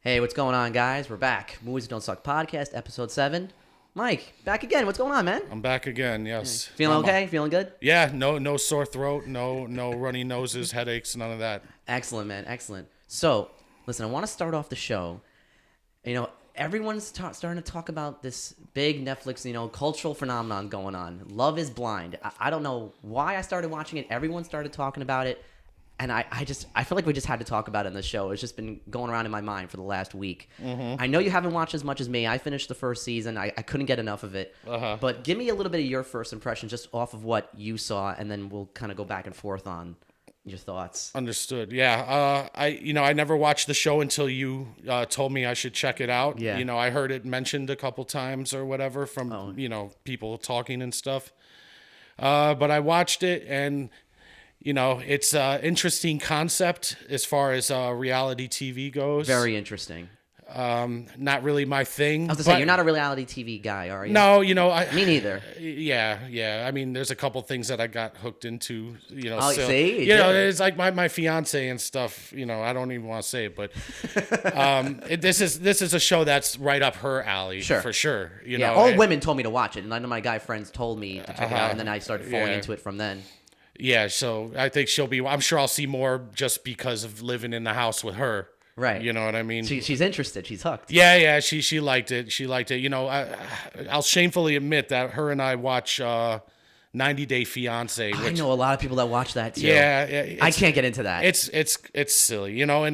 Hey, what's going on, guys? We're back. Movies That Don't Suck podcast, episode 7. Mike, back again. What's going on, man? I'm back again. Yes. Feeling okay? Feeling good? Yeah. No sore throat. No runny noses, headaches, none of that. Excellent, man. Excellent. So, listen, I want to start off the show. Everyone's starting to talk about this big Netflix, cultural phenomenon going on. Love is Blind. I don't know why I started watching it. Everyone started talking about it. And I feel like we just had to talk about it in the show. It's just been going around in my mind for the last week. Mm-hmm. I know you haven't watched as much as me. I finished the first season. I couldn't get enough of it. Uh-huh. But give me a little bit of your first impression just off of what you saw, and then we'll kind of go back and forth on your thoughts. Understood. Yeah. I never watched the show until you told me I should check it out. Yeah. I heard it mentioned a couple times or whatever from, people talking and stuff. But I watched it and... it's an interesting concept as far as reality TV goes. Very interesting. Not really my thing. I was going to say, you're not a reality TV guy, are you? No, Me neither. Yeah. I mean, there's a couple things that I got hooked into, Oh, so, see? it's like my fiance and stuff, I don't even want to say it, but this is a show that's right up her alley, sure. For sure. All women told me to watch it, and none of my guy friends told me to check it out, and then I started falling into it from then. Yeah, so I think I'm sure I'll see more just because of living in the house with her. Right. You know what I mean? She's interested. She's hooked. Yeah, she liked it. I'll shamefully admit that her and I watch 90 Day Fiance. I know a lot of people that watch that too. Yeah. I can't get into that. It's silly, and I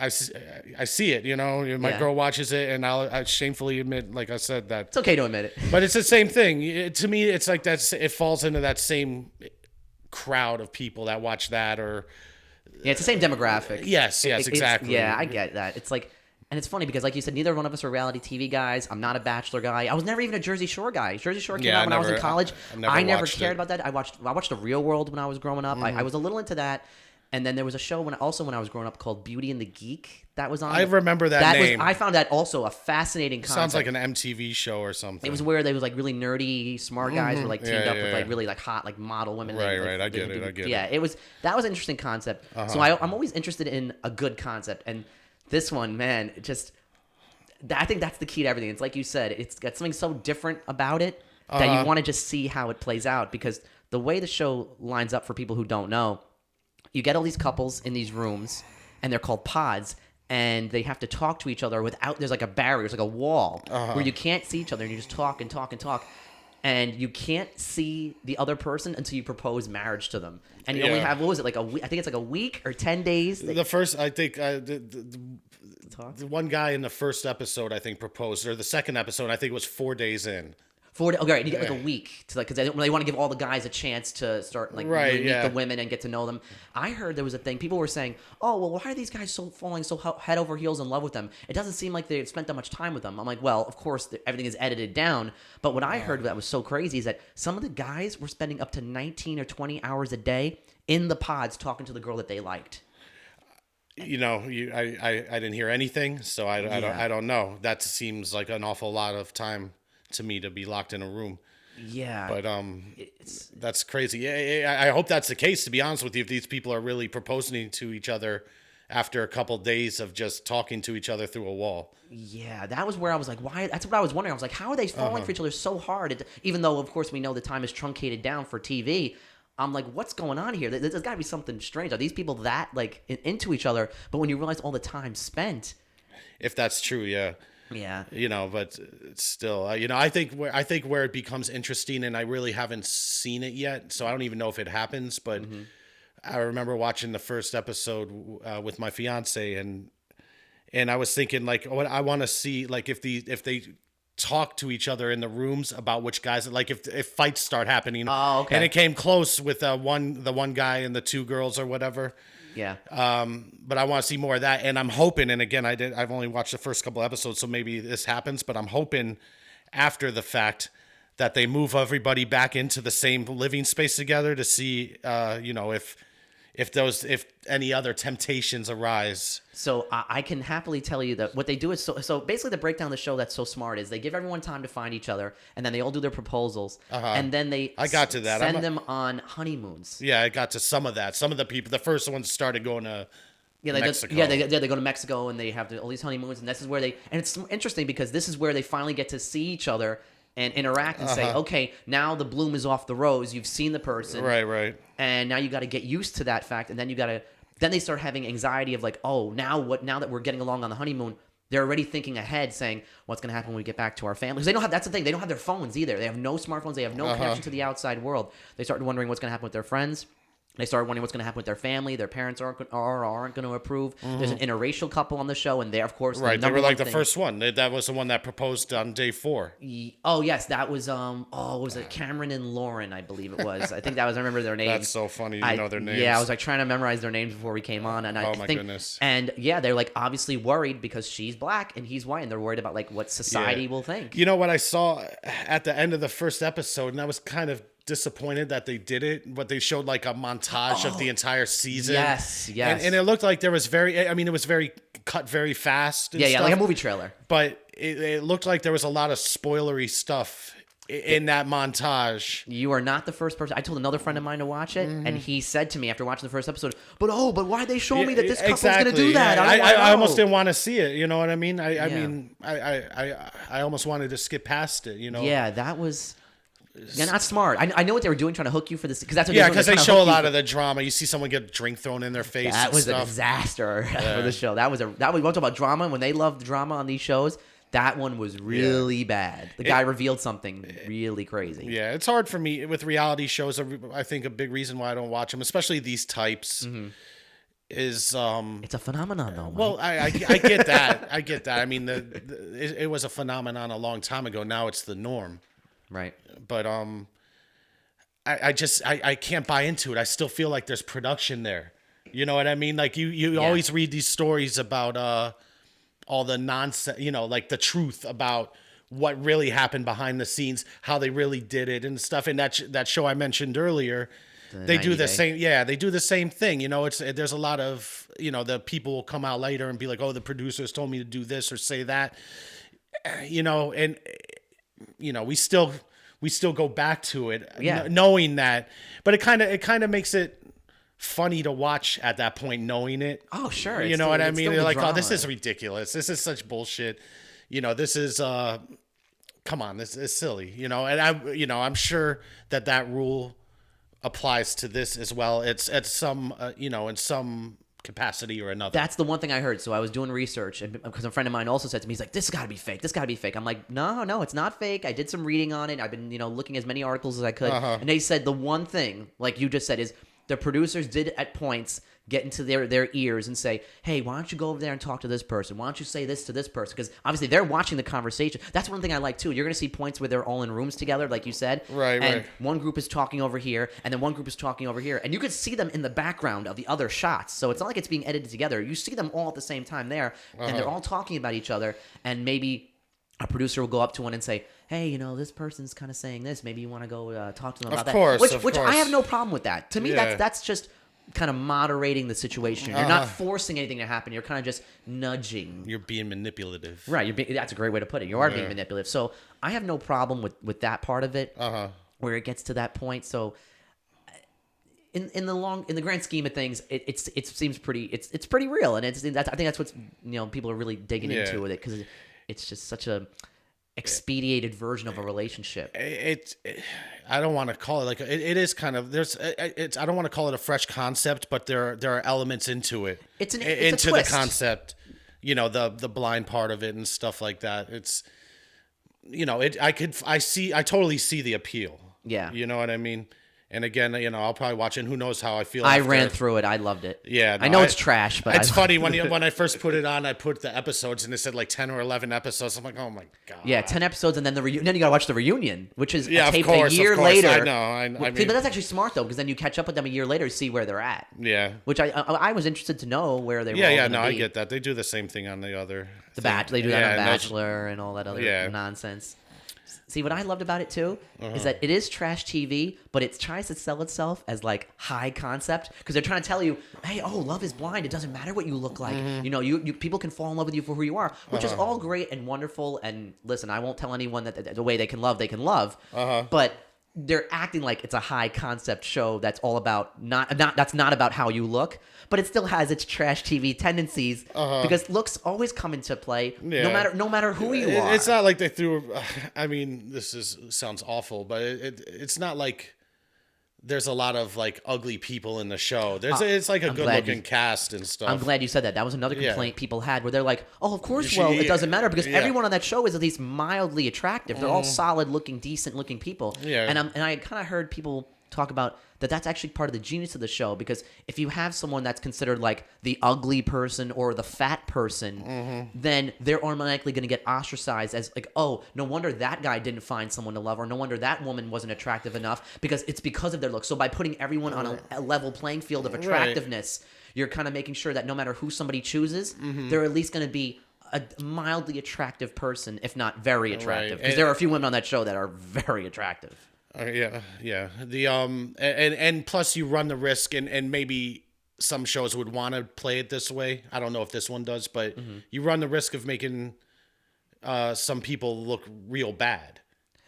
see it, my girl watches it, and I shamefully admit, like I said, that it's okay to admit it. But it's the same thing. To me, it's like it falls into that same crowd of people that watch that, or it's the same demographic. Yes, exactly. I get that. It's like, and it's funny because, like you said, neither one of us are reality TV guys. I'm not a Bachelor guy. I was never even a Jersey Shore guy. Jersey Shore came out when I was in college. I never cared about that. I watched The Real World when I was growing up. Mm-hmm. I was a little into that. And then there was a show when I was growing up called Beauty and the Geek that was on. I remember that name. I found that also a fascinating concept. Sounds like an MTV show or something. It was where they was like really nerdy, smart guys were like teamed up with like really like hot like model women. Right. I get it. Yeah, that was an interesting concept. Uh-huh. So I'm always interested in a good concept, and this one, man, I think that's the key to everything. It's like you said, it's got something so different about it that you want to just see how it plays out, because the way the show lines up, for people who don't know, you get all these couples in these rooms, and they're called pods, and they have to talk to each other there's like a barrier, there's like a wall where you can't see each other, and you just talk and talk and talk, and you can't see the other person until you propose marriage to them. And you only have, what was it, like a week? I think it's like a week or 10 days. The first, I think, the one guy in the first episode, I think, proposed, or the second episode, I think it was 4 days in. 4 days. Okay, right. You get like a week to because they want to give all the guys a chance to start meet the women and get to know them. I heard there was a thing. People were saying, "Oh, well, why are these guys falling so head over heels in love with them? It doesn't seem like they spent that much time with them." I'm like, well, of course, everything is edited down. But what I heard that was so crazy is that some of the guys were spending up to 19 or 20 hours a day in the pods talking to the girl that they liked. I didn't hear anything, so I don't know. That seems like an awful lot of time to me to be locked in a room. Yeah. But that's crazy. Yeah, I hope that's the case, to be honest with you, if these people are really proposing to each other after a couple days of just talking to each other through a wall. Yeah, that was where I was like, why? That's what I was wondering. I was like, how are they falling for each other so hard? Even though, of course, we know the time is truncated down for TV. I'm like, what's going on here? There's got to be something strange. Are these people that like into each other? But when you realize all the time spent, if that's true, yeah. Yeah. But still, I think where it becomes interesting, and I really haven't seen it yet, so I don't even know if it happens, but I remember watching the first episode with my fiance, and I was thinking, like, what I want to see, like, if they talk to each other in the rooms about which guys, like if fights start happening. Oh, okay. And it came close with the one guy and the two girls or whatever. Yeah. But I want to see more of that, and I'm hoping. And again, I've only watched the first couple episodes, so maybe this happens. But I'm hoping after the fact that they move everybody back into the same living space together to see, if any other temptations arise. So I can happily tell you that what they do is so basically the breakdown of the show that's so smart is they give everyone time to find each other, and then they all do their proposals, and then I got to that. Send them on honeymoons. Yeah, I got to some of that. Some of the people, the first ones started going to Yeah, Mexico. They go to Mexico and they have all these honeymoons, and this is where and it's interesting because this is where they finally get to see each other and interact and say, okay, now the bloom is off the rose. You've seen the person, right, and now you got to get used to that fact, and then then they start having anxiety of like, oh, now that we're getting along on the honeymoon, they're already thinking ahead, saying what's going to happen when we get back to our families. They don't have, that's the thing, they don't have their phones either. They have no smartphones. They have no connection to the outside world. They start wondering what's going to happen with their friends. They started wondering what's going to happen with their family. Their parents aren't going to approve. There's an interracial couple on the show, and they're, of course, right. They were like the first one. That was the one that proposed on day 4. Oh yes, that was was it Cameron and Lauren? I believe it was. I think that was. I remember their names. That's so funny. You know their names. Yeah, I was like trying to memorize their names before we came on, and I think, goodness. And yeah, they're like obviously worried because she's black and he's white, and they're worried about like what society will think. You know what I saw at the end of the first episode, and I was kind of disappointed that they did it, but they showed like a montage of the entire season. Yes. And it looked like there was it was very cut very fast. And stuff, like a movie trailer. But it looked like there was a lot of spoilery stuff in that montage. You are not the first person. I told another friend of mine to watch it, and he said to me after watching the first episode, but why'd they show me that this couple's going to do that? I almost didn't want to see it. You know what I mean? I almost wanted to skip past it, you know? Yeah, that was... Yeah, not smart. I know what they were doing, trying to hook you for this, because that's what because they show a lot of the drama. You see someone get a drink thrown in their face. That was a disaster for the show. That was we want to talk about drama. When they love drama on these shows, that one was really bad. The guy revealed something really crazy. Yeah, it's hard for me with reality shows. I think a big reason why I don't watch them, especially these types, is it's a phenomenon though. Mike. Well, I get that. I get that. I mean, it was a phenomenon a long time ago. Now it's the norm. Right. But I can't buy into it. I still feel like there's production there. You know what I mean? Like you always read these stories about all the nonsense, you know, like the truth about what really happened behind the scenes, how they really did it and stuff. And that show I mentioned earlier, they do the same. Yeah, they do the same thing. You know, there's a lot of, you know, the people will come out later and be like, oh, the producers told me to do this or say that, you know, and you know, we still go back to it, knowing that, but it kind of makes it funny to watch at that point, knowing it. Oh, sure. You know what I mean? They're like, oh, this is ridiculous. This is such bullshit. You know, this is, come on, this is silly, you know? And I'm sure that rule applies to this as well. It's at some, you know, in some capacity or another. That's the one thing I heard. So I was doing research, and because a friend of mine also said to me, he's like, this has got to be fake. This got to be fake. I'm like, no, it's not fake. I did some reading on it. I've been, you know, looking as many articles as I could. And they said the one thing, like you just said, is the producers did at points get into their ears and say, hey, why don't you go over there and talk to this person? Why don't you say this to this person? Because obviously they're watching the conversation. That's one thing I like too. You're going to see points where they're all in rooms together, like you said. Right. One group is talking over here, and then one group is talking over here. And you could see them in the background of the other shots. So it's not like it's being edited together. You see them all at the same time there, and they're all talking about each other. And maybe a producer will go up to one and say, hey, you know, this person's kind of saying this. Maybe you want to go talk to them about that. Which I have no problem with that. To me, that's just kind of moderating the situation. You're not forcing anything to happen. You're kind of just nudging. You're being manipulative. Right. That's a great way to put it. You are being manipulative. So I have no problem with that part of it, where it gets to that point. So in the grand scheme of things, it seems pretty. It's pretty real, and I think that's what's, you know, people are really digging into with it, because it's just such a expedited version of a relationship. I don't want to call it like it is kind of I don't want to call it a fresh concept, but there are elements into it. It's into a twist. The concept, you know, the blind part of it and stuff like that. It's, you know, I totally see the appeal. Yeah. You know what I mean? And again, you know, I'll probably watch it, and who knows how I feel. I ran through it. I loved it. Yeah. I know it's trash, but it's funny when I first put it on, I put the episodes, and it said like 10 or 11 episodes. I'm like, oh my God. Yeah, 10 episodes, and then then you got to watch the reunion, which is taped a year later. I know. I mean, but that's actually smart though, because then you catch up with them a year later, see where they're at. Yeah. Which I was interested to know where they were. Yeah, no, I get that. They do the same thing on the other. They do that on Bachelor and all that other nonsense. See, what I loved about it too is that it is trash TV, but it tries to sell itself as like high concept, because they're trying to tell you, hey, love is blind. It doesn't matter what you look like. You know, you people can fall in love with you for who you are, which is all great and wonderful. And listen, I won't tell anyone that the way they can love, but they're acting like it's a high concept show that's all about that's not about how you look, but it still has its trash TV tendencies because looks always come into play no matter who you are. It's not like they threw. I mean, sounds awful, but it's not like there's a lot of like ugly people in the show. It's like a good looking cast and stuff. I'm glad you said that. That was another complaint people had where they're like, oh, of course, it doesn't matter because everyone on that show is at least mildly attractive. They're all solid looking, decent looking people. Yeah. And I kind of heard people talk about that's actually part of the genius of the show because if you have someone that's considered like the ugly person or the fat person, then they're automatically going to get ostracized as like, oh, no wonder that guy didn't find someone to love or no wonder that woman wasn't attractive enough because it's because of their looks. So by putting everyone on a level playing field of attractiveness, you're kind of making sure that no matter who somebody chooses, they're at least going to be a mildly attractive person, if not very attractive. Because there are a few women on that show that are very attractive. Yeah. The and plus you run the risk, and maybe some shows would want to play it this way. I don't know if this one does, but you run the risk of making some people look real bad,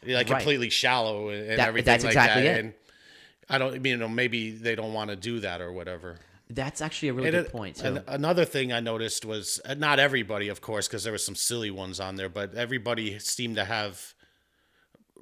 like completely shallow and everything that's like exactly that. It. And I don't, maybe they don't want to do that or whatever. That's actually a really good point too. Another thing I noticed was not everybody, of course, because there were some silly ones on there, but everybody seemed to have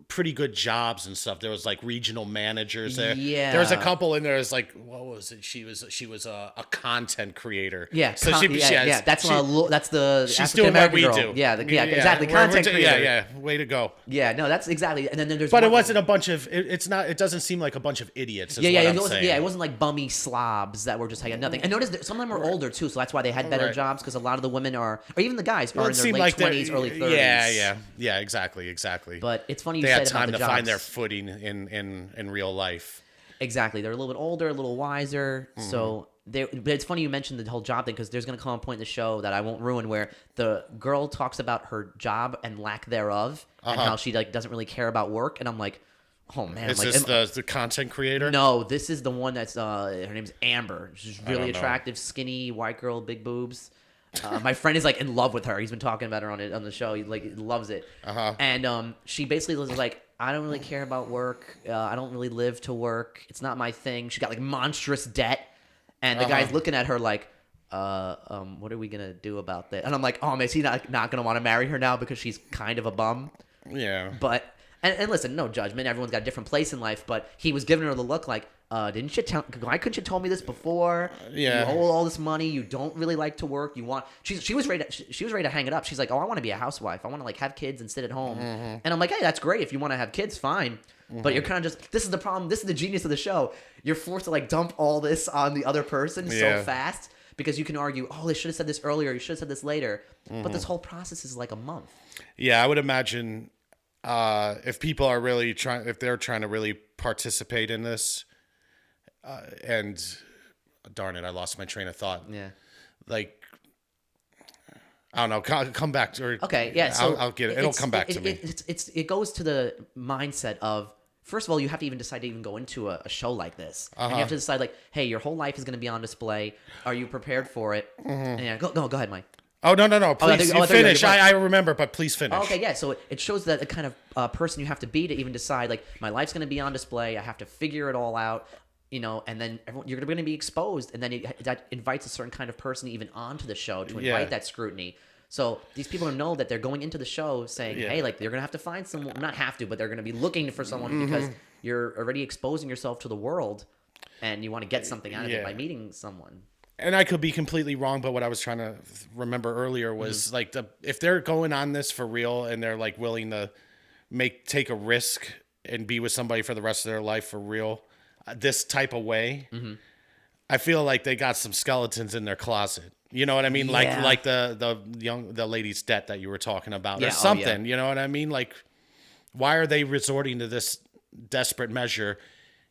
pretty good jobs and stuff. There was like regional managers there. Yeah. There was a couple in there. It's like, what was it? She was a content creator. Yeah. So that's the she's doing what we do. Yeah. Exactly. Content creator. Yeah. Way to go. Yeah. No, that's exactly. And then there's. But it wasn't a bunch of. It's not. It doesn't seem like a bunch of idiots. It wasn't like bummy slobs that were just like nothing. And notice that some of them are older too, so that's why they had better jobs because a lot of the women or even the guys are in their late 20s, early 30s. Yeah. Exactly. But it's funny they had time to find their footing in real life. Exactly. They're a little bit older, a little wiser. So but it's funny you mentioned the whole job thing because there's going to come a point in the show that I won't ruin where the girl talks about her job and lack thereof and how she like doesn't really care about work. And I'm like, oh man. Is this the content creator? No, this is the one that's her name's Amber. She's really attractive, skinny, white girl, big boobs. My friend is like in love with her. He's been talking about her on the show. He like loves it. And she basically was like, I don't really care about work. I don't really live to work. It's not my thing. She got like monstrous debt, and the guy's looking at her like, what are we gonna do about that? And I'm like, oh man, is he not gonna want to marry her now because she's kind of a bum? Yeah. But and listen, no judgment. Everyone's got a different place in life. But he was giving her the look like, why couldn't you tell me this before? Yeah. You owe all this money. You don't really like to work. You want. She was ready to hang it up. She's like, oh, I want to be a housewife. I want to like have kids and sit at home. And I'm like, hey, that's great if you want to have kids, fine. But you're kind of just. This is the problem. This is the genius of the show. You're forced to like dump all this on the other person so fast because you can argue, oh, they should have said this earlier. You should have said this later. But this whole process is like a month. Yeah, I would imagine if people are really if they're trying to really participate in this. And darn it, I lost my train of thought. Yeah. Like, I don't know. Come back to okay. Yeah. So I'll get it. It'll come back to me. It goes to the mindset of, first of all, you have to even decide to even go into a show like this. And you have to decide like, hey, your whole life is going to be on display. Are you prepared for it? Yeah. Go ahead, Mike. Oh, no. Please, finish. I remember, but please finish. Oh, okay, yeah. So it shows that the kind of person you have to be to even decide, like, my life's going to be on display. I have to figure it all out. And then you're going to be exposed, and then that invites a certain kind of person even onto the show to invite that scrutiny. So these people know that they're going into the show saying, hey, like, you're going to have to find someone, not have to, but they're going to be looking for someone because you're already exposing yourself to the world, and you want to get something out of it by meeting someone. And I could be completely wrong, but what I was trying to remember earlier was like if they're going on this for real and they're like willing to take a risk and be with somebody for the rest of their life for real, this type of way, I feel like they got some skeletons in their closet. You know what I mean? Yeah. Like the lady's debt that you were talking about, or something. You know what I mean? Like, why are they resorting to this desperate measure?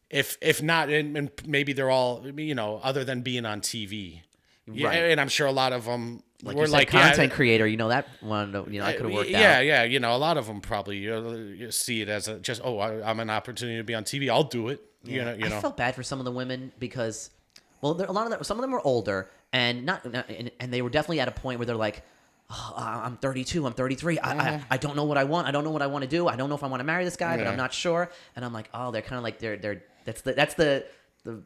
If not, and maybe they're all, other than being on TV, right? And I'm sure a lot of them were like content creator. That one, that could have worked out. Yeah. A lot of them probably you see it as I'm an opportunity to be on TV. I'll do it. Yeah. I felt bad for some of the women because, well, some of them were older and and they were definitely at a point where they're like, oh, I'm 32, I'm 33. I don't know what I want. I don't know what I want to do. I don't know if I want to marry this guy, but I'm not sure. And I'm like, oh, they're kind of like that's the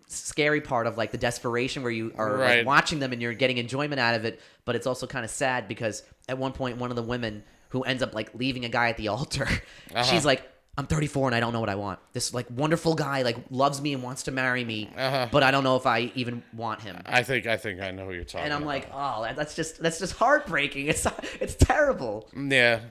scary part of like the desperation where you are like, watching them and you're getting enjoyment out of it, but it's also kind of sad because at one point one of the women who ends up like leaving a guy at the altar, she's like, I'm 34 and I don't know what I want. This like wonderful guy like loves me and wants to marry me, but I don't know if I even want him. I think I know who you're talking about. And I'm like, oh, that's just heartbreaking. It's terrible. Yeah.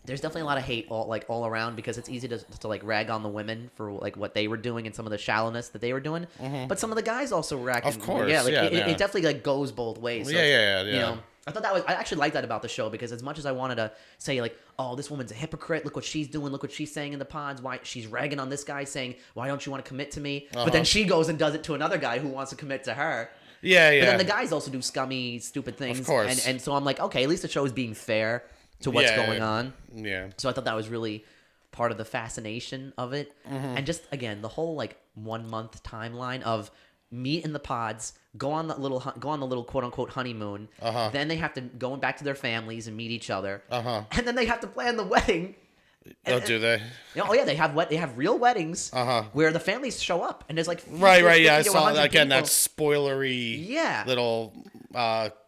There's definitely a lot of hate all around because it's easy to like rag on the women for like what they were doing and some of the shallowness that they were doing. But some of the guys also rag. Of course, it definitely like goes both ways. So yeah. You know, I actually liked that about the show because as much as I wanted to say like, oh, this woman's a hypocrite. Look what she's doing. Look what she's saying in the pods. Why she's ragging on this guy, saying, why don't you want to commit to me? But then she goes and does it to another guy who wants to commit to her. Yeah. But then the guys also do scummy, stupid things. Of course. And so I'm like, okay, at least the show is being fair to what's going on. Yeah. So I thought that was really part of the fascination of it. And just, again, the whole, like, 1 month timeline of meet in the pods, go on the little quote-unquote honeymoon. Then they have to go back to their families and meet each other. And then they have to plan the wedding. Oh, do they? Oh yeah, they have real weddings where the families show up and there's like 50, right. Yeah, I saw people. again that spoilery little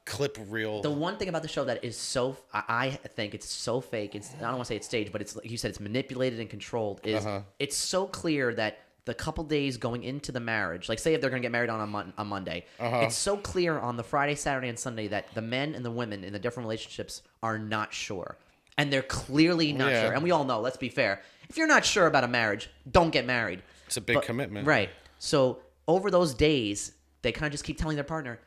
clip reel. The one thing about the show that is so I think it's so fake. I don't want to say it's staged, but it's like you said, it's manipulated and controlled. It's so clear that the couple days going into the marriage, like say if they're going to get married on a Monday, it's so clear on the Friday, Saturday, and Sunday that the men and the women in the different relationships are not sure. And they're clearly not sure. And we all know, let's be fair, if you're not sure about a marriage, don't get married. It's a big commitment. Right. So over those days, they kind of just keep telling their partner,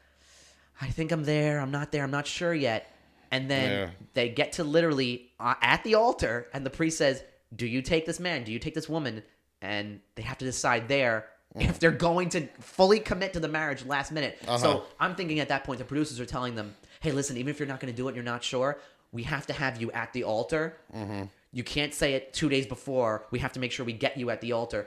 I think I'm there, I'm not there, I'm not sure yet. And then they get to literally at the altar, and the priest says, do you take this man? Do you take this woman? And they have to decide there if they're going to fully commit to the marriage last minute. So I'm thinking at that point, the producers are telling them, hey, listen, even if you're not going to do it and you're not sure, we have to have you at the altar. You can't say it 2 days before. We have to make sure we get you at the altar.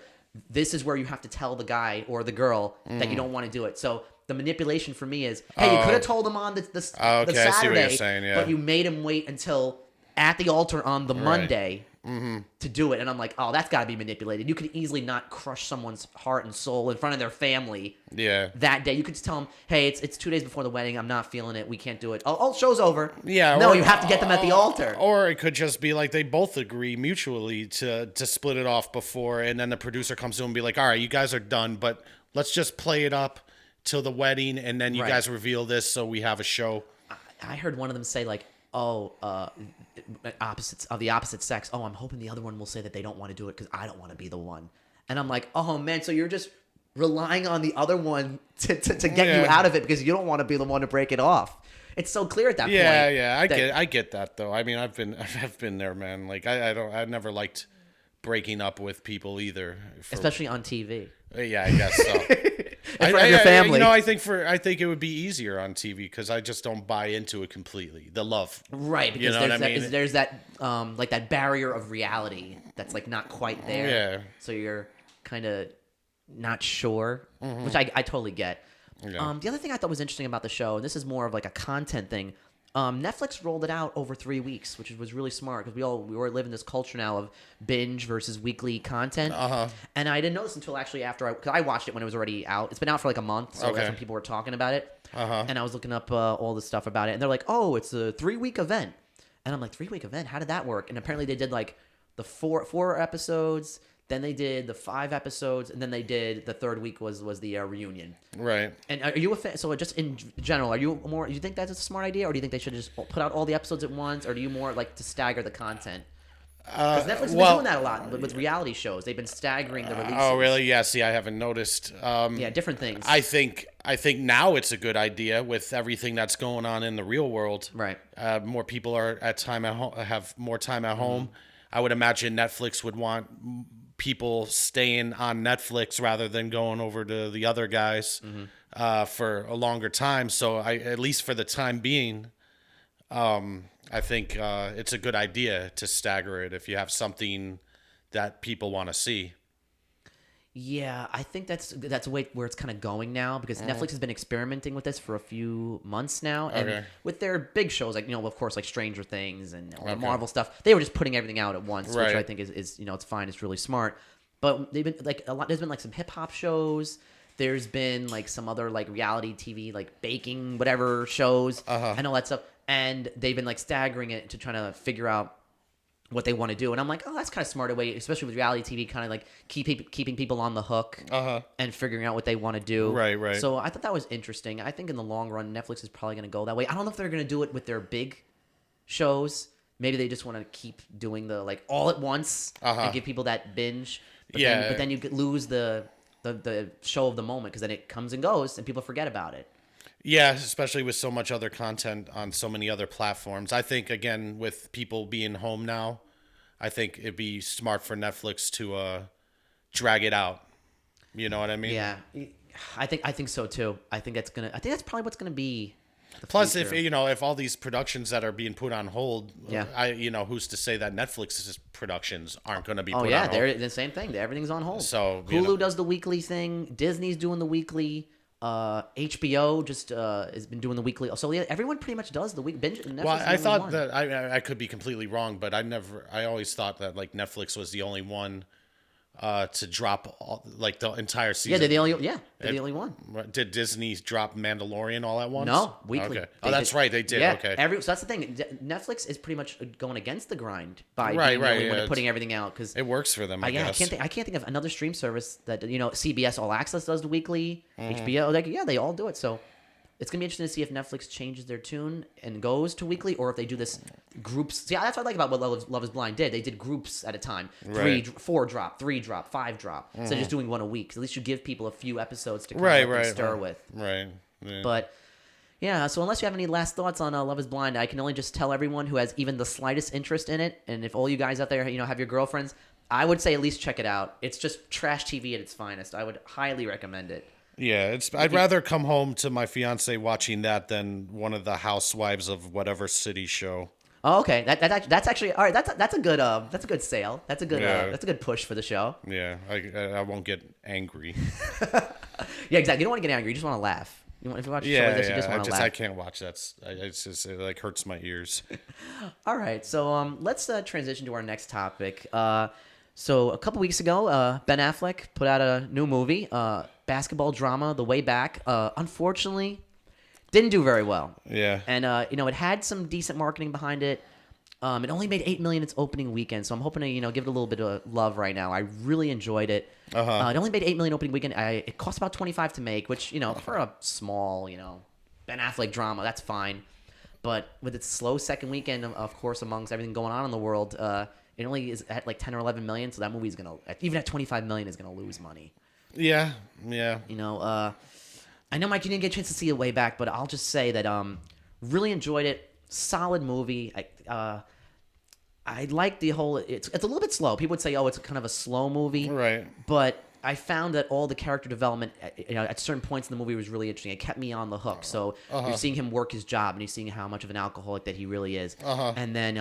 This is where you have to tell the guy or the girl that you don't want to do it. So the manipulation for me is, hey, you could have told him on the Saturday, I see what you're saying, but you made him wait until at the altar on the Monday to do it. And I'm like, oh, that's got to be manipulated. You could easily not crush someone's heart and soul in front of their family that day. You could just tell them, hey, it's 2 days before the wedding. I'm not feeling it. We can't do it. Oh, show's over. Yeah. No, you have to get them at the altar. Or it could just be like they both agree mutually to split it off before, and then the producer comes to them and be like, all right, you guys are done, but let's just play it up till the wedding, and then you guys reveal this so we have a show. I heard one of them say like, opposites of the opposite sex. Oh, I'm hoping the other one will say that they don't want to do it because I don't want to be the one. And I'm like, oh man, so you're just relying on the other one to get you out of it because you don't want to be the one to break it off. It's so clear at that point. Yeah, I get that though. I mean, I've been there, man. Like I never liked breaking up with people either, especially on TV. Yeah, I guess so. In front of your family. I think it would be easier on TV because I just don't buy into it completely. The love, right? Because there's that like that barrier of reality that's like not quite there. Yeah. So you're kind of not sure, which I totally get. Yeah. The other thing I thought was interesting about the show, and this is more of like a content thing. Netflix rolled it out over 3 weeks, which was really smart because we were living this culture now of binge versus weekly content. And I didn't notice until actually after because I watched it when it was already out. It's been out for like a month, so that's when people were talking about it. And I was looking up all the stuff about it, and they're like, "Oh, it's a 3-week event," and I'm like, "3-week event? How did that work?" And apparently they did like the four episodes. Then they did the 5 episodes, and then they did the 3rd week was the reunion. Right. And are you a fan? So just in general, you think that's a smart idea, or do you think they should just put out all the episodes at once, or do you more like to stagger the content? Because Netflix has been doing that a lot with reality shows. They've been staggering the releases. Oh, really? Yeah. See, I haven't noticed. Different things. I think now it's a good idea with everything that's going on in the real world. Right. More people are have more time at home. I would imagine Netflix would want people staying on Netflix rather than going over to the other guys for a longer time. So at least for the time being, I think it's a good idea to stagger it if you have something that people want to see. Yeah, I think that's a way where it's kind of going now because Netflix has been experimenting with this for a few months now, and Okay. with their big shows like of course like Stranger Things and all the Okay. Marvel stuff, they were just putting everything out at once, which Right. I think is it's fine, it's really smart. But they've been like a lot. There's been like some hip hop shows. There's been like some other like reality TV like baking whatever shows and all that stuff, and they've been like staggering it to try to figure out what they want to do. And I'm like, oh, that's kind of smarter way, especially with reality TV, kind of like keeping people on the hook and figuring out what they want to do. Right, right. So I thought that was interesting. I think in the long run, Netflix is probably going to go that way. I don't know if they're going to do it with their big shows. Maybe they just want to keep doing the like all at once and give people that binge. But then you lose the show of the moment because then it comes and goes and people forget about it. Yeah, especially with so much other content on so many other platforms. I think, again, with people being home now, I think it'd be smart for Netflix to drag it out. You know what I mean? Yeah, I think so too. I think that's probably what's gonna be. Plus, future. if all these productions that are being put on hold, Yeah. who's to say that Netflix's productions aren't going to be put Oh on yeah, hold? they're the same thing. Everything's on hold. So Hulu does the weekly thing. Disney's doing the weekly. HBO just has been doing the weekly. So yeah, everyone pretty much does the week binge. Netflix Well, is the I only thought one. that I could be completely wrong, but I always thought that like Netflix was the only one to drop like the entire season. Yeah, they're the only one. Did Disney drop Mandalorian all at once? No, weekly. Okay. Oh, that's right. They did. Yeah, Okay. so that's the thing. Netflix is pretty much going against the grind by Right, being the only right, one yeah, putting everything out because It works for them, I guess. I can't think of another stream service that CBS All Access does the weekly, Mm-hmm. HBO they all do it. So it's gonna be interesting to see if Netflix changes their tune and goes to weekly, or if they do this groups. See, that's what I like about what Love Is Blind did. They did groups at a time, Right. 4 drop, 3 drop, 5 drop, instead of just doing one a week. 'Cause at least you give people a few episodes to kind of stir with. Right. Yeah. But yeah, so unless you have any last thoughts on Love Is Blind, I can only just tell everyone who has even the slightest interest in it, and if all you guys out there have your girlfriends, I would say at least check it out. It's just trash TV at its finest. I would highly recommend it. Yeah, I'd rather come home to my fiance watching that than one of the housewives of whatever city show. Oh, okay. That's actually all right. That's a good sale. That's a good push for the show. Yeah, I won't get angry. Yeah, exactly. You don't want to get angry. You just want to laugh. If you watch a show like this, you just want to laugh. I can't watch that. It like hurts my ears. All right, so let's transition to our next topic. So a couple weeks ago, Ben Affleck put out a new movie, basketball drama, The Way Back. Unfortunately, didn't do very well. Yeah. And it had some decent marketing behind it. It only made $8 million its opening weekend, so I'm hoping to give it a little bit of love right now. I really enjoyed it. It only made $8 million opening weekend. It cost about $25 to make, which for a small Ben Affleck drama, that's fine. But with its slow second weekend, of course, amongst everything going on in the world, it only is at like 10 or 11 million. So that movie's even at 25 million, is gonna lose money. Yeah. I know Mike, you didn't get a chance to see it way back, but I'll just say that really enjoyed it. Solid movie. I like the whole. It's a little bit slow. People would say, oh, it's kind of a slow movie, Right. But I found that all the character development, at certain points in the movie was really interesting. It kept me on the hook. So you're seeing him work his job, and you're seeing how much of an alcoholic that he really is. And then,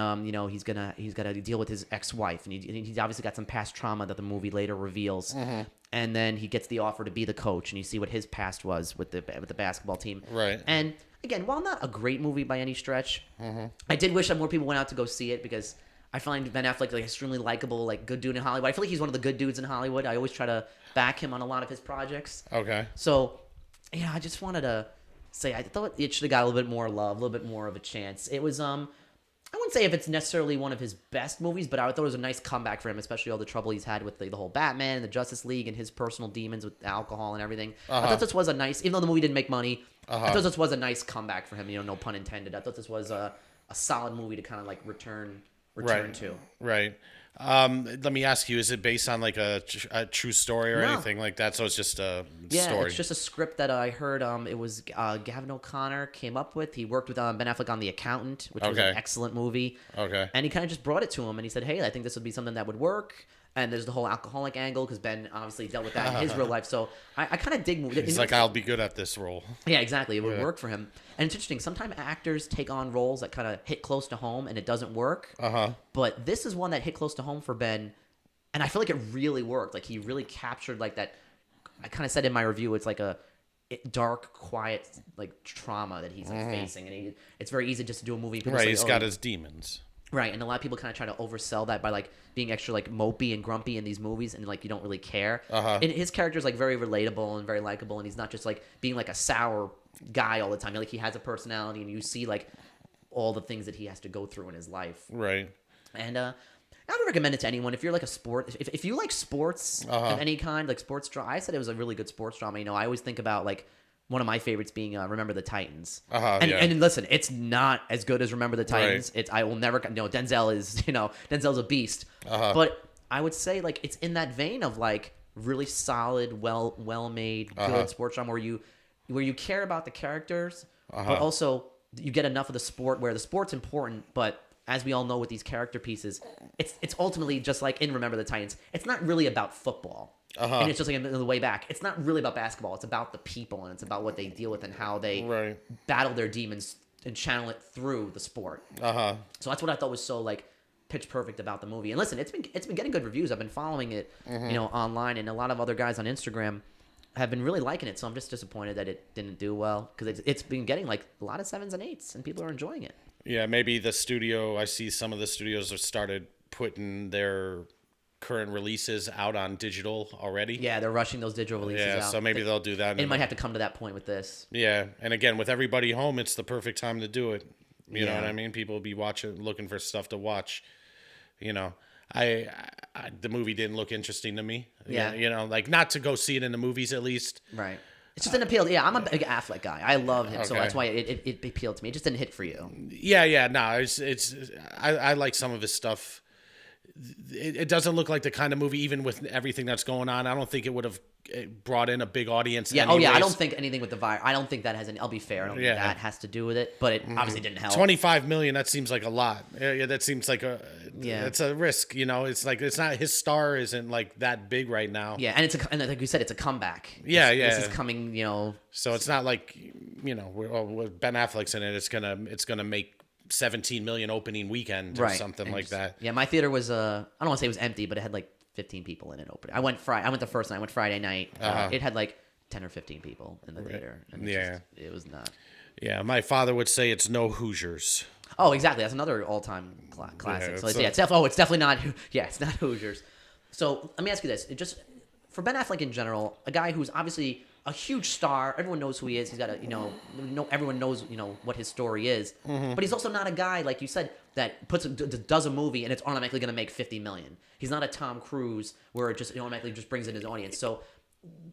he's got to deal with his ex-wife, and he's obviously got some past trauma that the movie later reveals. And then he gets the offer to be the coach, and you see what his past was with the basketball team. Right. And again, while not a great movie by any stretch, I did wish that more people went out to go see it because I find Ben Affleck like extremely likable, like good dude in Hollywood. I feel like he's one of the good dudes in Hollywood. I always try to back him on a lot of his projects. Okay. So, I just wanted to say I thought it should have got a little bit more love, a little bit more of a chance. It was I wouldn't say if it's necessarily one of his best movies, but I thought it was a nice comeback for him, especially all the trouble he's had with the whole Batman and the Justice League and his personal demons with alcohol and everything. I thought this was a nice, even though the movie didn't make money, I thought this was a nice comeback for him. No pun intended. I thought this was a solid movie to kind of like return to. Right. Let me ask you: is it based on like a true story or No. anything like that? So it's just a Yeah, story. it's just a script that I heard. It was Gavin O'Connor came up with. He worked with Ben Affleck on The Accountant, which was an excellent movie. Okay. And he kind of just brought it to him, and he said, "Hey, I think this would be something that would work." And there's the whole alcoholic angle because Ben obviously dealt with that in his real life. So I kind of dig. He's like, I'll be good at this role. Yeah, exactly. It would work for him. And it's interesting. Sometimes actors take on roles that kind of hit close to home, and it doesn't work. But this is one that hit close to home for Ben. and I feel like it really worked. Like he really captured like that. I kind of said in my review, it's like a dark, quiet like trauma that he's like facing, and it's very easy just to do a movie. People Right, say, he's got his demons. Right, and a lot of people kind of try to oversell that by like being extra like mopey and grumpy in these movies, and like you don't really care. And his character is like very relatable and very likable, and he's not just like being like a sour guy all the time. Like he has a personality, and you see like all the things that he has to go through in his life. Right. And I would recommend it to anyone if you're like a sport. If you like sports of any kind, like sports drama. I said it was a really good sports drama. You know, I always think about like one of my favorites being Remember the Titans. And listen, it's not as good as Remember the Titans. Right. I will never. Denzel is Denzel's a beast. But I would say like it's in that vein of like really solid, well made, good sports drama where you care about the characters, but also you get enough of the sport where the sport's important, but as we all know with these character pieces, it's ultimately just like in Remember the Titans. It's not really about football. And it's just like in the way back. It's not really about basketball. It's about the people, and it's about what they deal with and how they battle their demons and channel it through the sport. So that's what I thought was so like pitch perfect about the movie. And listen, it's been getting good reviews. I've been following it, online, and a lot of other guys on Instagram have been really liking it. So I'm just disappointed that it didn't do well because it's been getting like a lot of 7s and 8s, and people are enjoying it. Yeah, maybe the studio. I see some of the studios have started putting their current releases out on digital already. Yeah, they're rushing those digital releases out. Yeah, so maybe they'll do that. It might have to come to that point with this. Yeah, and again, with everybody home, it's the perfect time to do it. You know what I mean? People will be looking for stuff to watch. You know, I the movie didn't look interesting to me. Yeah. You know, like not to go see it in the movies at least. Right. It's just an appeal. Yeah, I'm a big Affleck guy. I love him, so that's why it appealed to me. It just didn't hit for you. Yeah. No, I like some of his stuff. It doesn't look like the kind of movie, even with everything that's going on. I don't think it would have brought in a big audience. Yeah. anyways. Oh yeah. I don't think anything with the virus. I don't think that has any. I'll be fair. I don't think that has to do with it. But it obviously didn't help. 25 million. That seems like a lot. Yeah. That seems like Yeah. It's a risk. You know. It's like it's not his star isn't like that big right now. Yeah, and like you said, it's a comeback. Yeah. This is coming. So it's not like with Ben Affleck's in it. It's gonna make 17 million opening weekend or something like that. Yeah, my theater was I don't want to say it was empty, but it had like 15 people in it opening. I went the first night. I went Friday night. It had like 10 or 15 people in the theater. And it was not. Yeah, my father would say it's no Hoosiers. Oh, exactly. That's another all-time classic. It's definitely not. Yeah, it's not Hoosiers. So let me ask you this: for Ben Affleck in general, a guy who's obviously a huge star. Everyone knows who he is. He's got everyone knows, what his story is. But he's also not a guy, like you said, that does a movie and it's automatically going to make 50 million. He's not a Tom Cruise where it just automatically just brings in his audience. So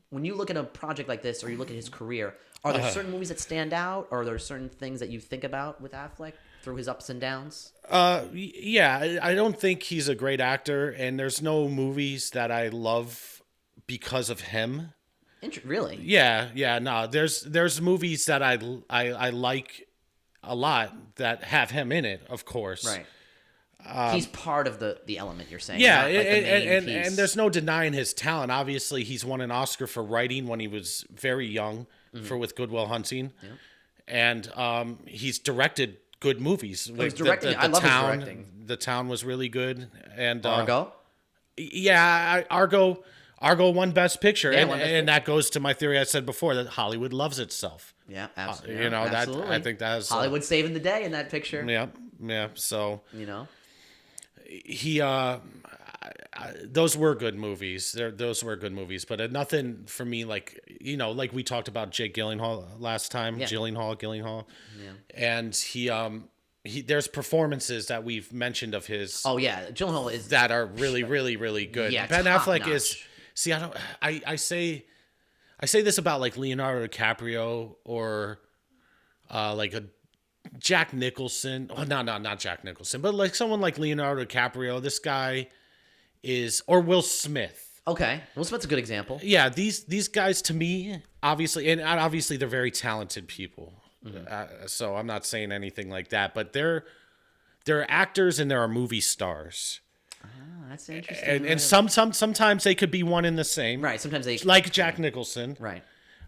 when you look at a project like this or you look at his career, are there certain movies that stand out, or are there certain things that you think about with Affleck through his ups and downs? Yeah, I don't think he's a great actor, and there's no movies that I love because of him. Really? Yeah. No, there's movies that I like a lot that have him in it, of course. Right. He's part of the element you're saying. Yeah, not like the main piece. And there's no denying his talent. Obviously, he's won an Oscar for writing when he was very young with Good Will Hunting, and he's directed good movies. He's directing. I love his directing. The Town was really good, and Argo. Yeah, Argo won Best Picture, Yeah, and that goes to my theory I said before that Hollywood loves itself. Yeah, absolutely. Absolutely. That I think that's Hollywood saving the day in that picture. Yeah. So he those were good movies. Those were good movies, but nothing for me like like we talked about Jake Gyllenhaal last time. Yeah. Gyllenhaal. Yeah. And he there's performances that we've mentioned of his. Oh yeah, Gyllenhaal is that are really, really, really good. Yeah, Ben Affleck notch. is. See, I say this about like Leonardo DiCaprio or like a Jack Nicholson. Oh, no, not Jack Nicholson, but like someone like Leonardo DiCaprio. This guy or Will Smith. Okay, Will Smith's a good example. Yeah, these guys to me, obviously they're very talented people. Mm-hmm. So I'm not saying anything like that, but they're actors and they're movie stars. That's interesting. And sometimes they could be one in the same. Right. Sometimes they like Jack Nicholson. Right.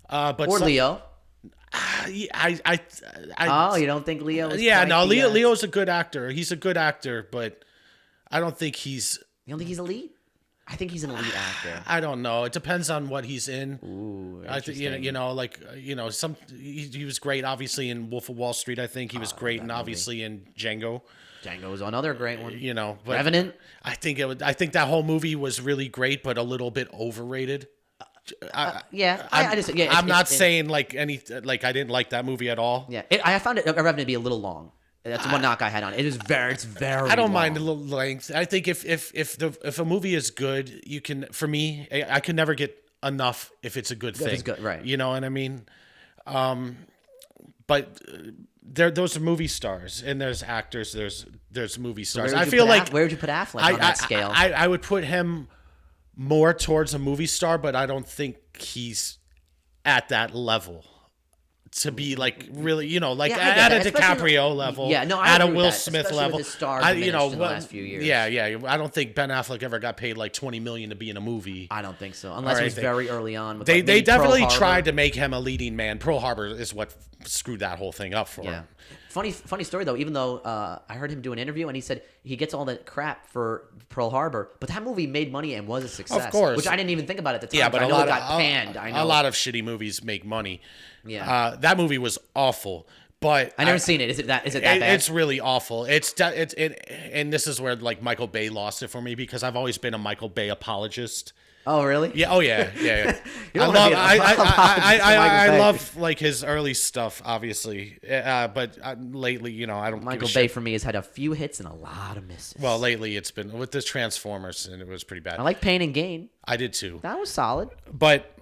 But Leo. You don't think Leo is Leo's a good actor. He's a good actor, but I don't think he's... You don't think he's elite? I think he's an elite actor. I don't know. It depends on what he's in. Ooh, I think he was great. Obviously in Wolf of Wall Street, I think he was great, and obviously in Django. Django was another great one. But Revenant. I think that whole movie was really great, but a little bit overrated. I'm not saying like I didn't like that movie at all. Yeah, I found Revenant to be a little long. That's one knock I had on it. It's very. I don't long. mind a little length. I think if a movie is good, you can. For me, I can never get enough if it's a good thing. It's good, right? You know what I mean? But those are movie stars, and there's actors. There's movie stars. I feel like where would you put Affleck on that scale? I would put him more towards a movie star, but I don't think he's at that level to be like really, at a DiCaprio level, at a Will Smith level. With his star in the last few years. Yeah. I don't think Ben Affleck ever got paid like $20 million to be in a movie. I don't think so, unless it was very early on. With they definitely tried to make him a leading man. Pearl Harbor is what screwed that whole thing up for him. Funny story though. Even though I heard him do an interview and he said he gets all that crap for Pearl Harbor, but that movie made money and was a success. Of course, which I didn't even think about at the time. Yeah, but I know it got panned. I know a lot of shitty movies make money. Yeah, that movie was awful. But I never seen it. Is it that bad? It's really awful. And this is where like Michael Bay lost it for me because I've always been a Michael Bay apologist. Oh really? Yeah. Oh yeah. I love like his early stuff, obviously. But lately, I don't. Michael Bay for me has had a few hits and a lot of misses. Well, lately it's been with the Transformers, and it was pretty bad. I like Pain and Gain. I did too. That was solid. But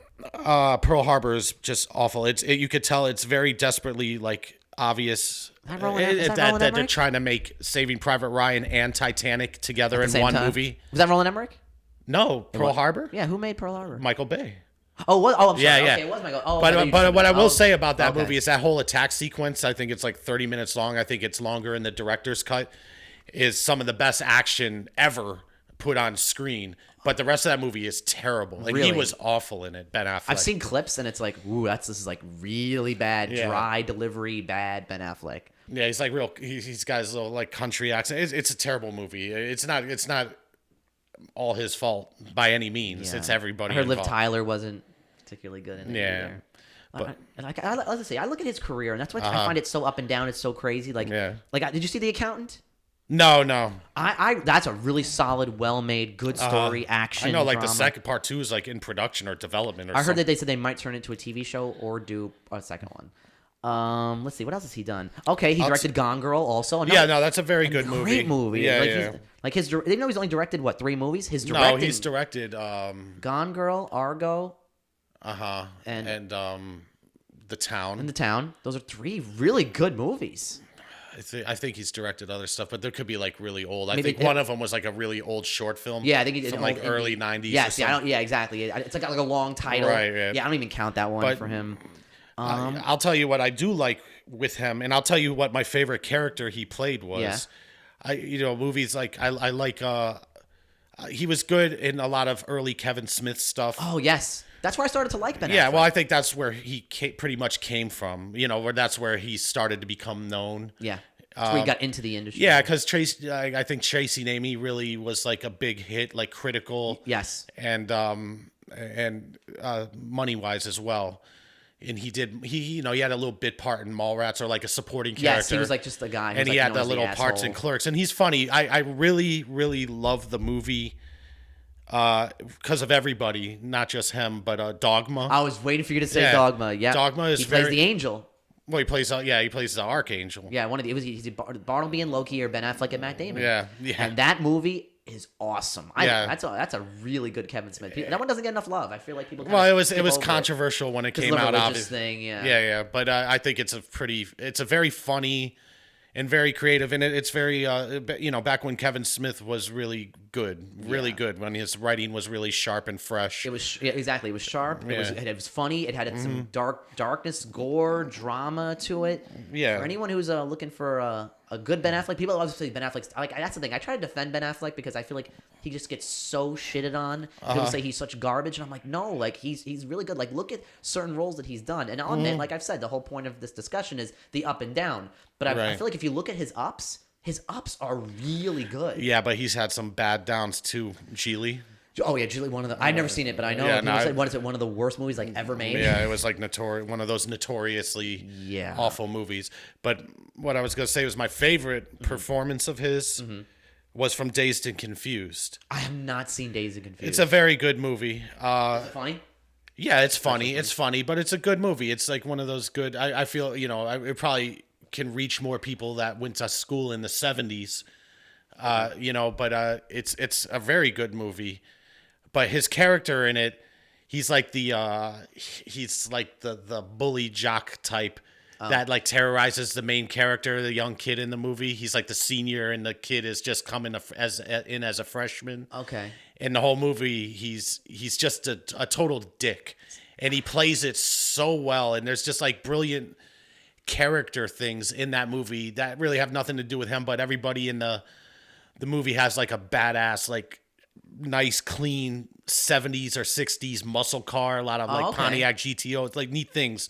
Pearl Harbor is just awful. You could tell it's very desperately like obvious that they're trying to make Saving Private Ryan and Titanic together in one movie. Was that Roland Emmerich? No, Pearl Harbor? Yeah, who made Pearl Harbor? Michael Bay. Oh, I'm sorry. Yeah. Okay, it was Michael. Oh, but what I will say about that movie is that whole attack sequence, I think it's like 30 minutes long. I think it's longer in the director's cut, is some of the best action ever put on screen. But the rest of that movie is terrible. And he was awful in it, Ben Affleck. I've seen clips, and it's like, ooh, this is like really bad, dry delivery, bad Ben Affleck. Yeah, he's like he's got his little like country accent. It's a terrible movie. It's not all his fault by any means. It's everybody. I heard involved. Liv Tyler wasn't particularly good in it. Yeah. But I look at his career, and that's why I find it so up and down. It's so crazy. Like, did you see The Accountant? No. That's a really solid, well-made, good story, action. I know, like drama. the second part 2 is like in production or development. I heard that they said they might turn it into a TV show or do a second one. Let's see, what else has he done? Okay, he directed Gone Girl also. That's a very good movie. Great movie. Yeah, They know he's only directed 3 movies. He's directed Gone Girl, Argo. And The Town. And The Town. Those are 3 really good movies. I think he's directed other stuff, but there could be like really old. I think one of them was like a really old short film. Yeah, I think he did from like early 90s. Yes, exactly. It's like a long title. Right. Yeah, I don't even count that one for him. I'll tell you what I do like with him, and I'll tell you what my favorite character he played was. Movies like I like. He was good in a lot of early Kevin Smith stuff. Oh yes, that's where I started to like Ben Affleck. Yeah, well, I think that's where he pretty much came from. Where that's where he started to become known. Yeah. That's where he got into the industry. Yeah, because I think Chasing Amy really was like a big hit, like critical. Yes. And money wise as well. And he had a little bit part in Mallrats or like a supporting character. Yes, he was like just the guy. And he had the little parts in Clerks. And he's funny. I really, really love the movie because of everybody, not just him, but Dogma. I was waiting for you to say Dogma. Yeah. Dogma is he plays the angel. Well, he plays the Archangel. Yeah, he's Bartleby and Loki or Ben Affleck and Matt Damon. Yeah. And that movie is awesome. That's a really good Kevin Smith. That one doesn't get enough love. I feel like people. Well, it was controversial when it came out. Obviously, thing. Yeah. Yeah. But I think it's a very funny and very creative, and it's very back when Kevin Smith was really good when his writing was really sharp and fresh. It was exactly. It was sharp. It was funny. It had some darkness, gore, drama to it. Yeah. For anyone who's looking for a good Ben Affleck, people always say Ben Affleck's like that's the thing. I try to defend Ben Affleck because I feel like he just gets so shitted on. People say he's such garbage, and I'm like, no, like he's really good. Like look at certain roles that he's done, and I'll admit, like I've said, the whole point of this discussion is the up and down. But I feel like if you look at his ups are really good. Yeah, but he's had some bad downs too, Geely. Oh yeah, Julie. One of the I've never seen it, but I know people said, "What is it? One of the worst movies like ever made?" Yeah, it was like one of those notoriously awful movies. But what I was gonna say was my favorite performance of his was from Dazed and Confused. I have not seen Dazed and Confused. It's a very good movie. Is it funny? Yeah, it's funny. It's funny, but it's a good movie. It's like one of those good. I feel it probably can reach more people that went to school in the 70s. But it's a very good movie. But his character in it, he's like the bully jock type that like terrorizes the main character, the young kid in the movie. He's like the senior, and the kid is just coming as a freshman. Okay. In the whole movie, he's just a total dick, and he plays it so well. And there's just like brilliant character things in that movie that really have nothing to do with him, but everybody in the movie has like a badass, like nice, clean 70s or 60s muscle car, a lot of like Pontiac GTO. It's like neat things.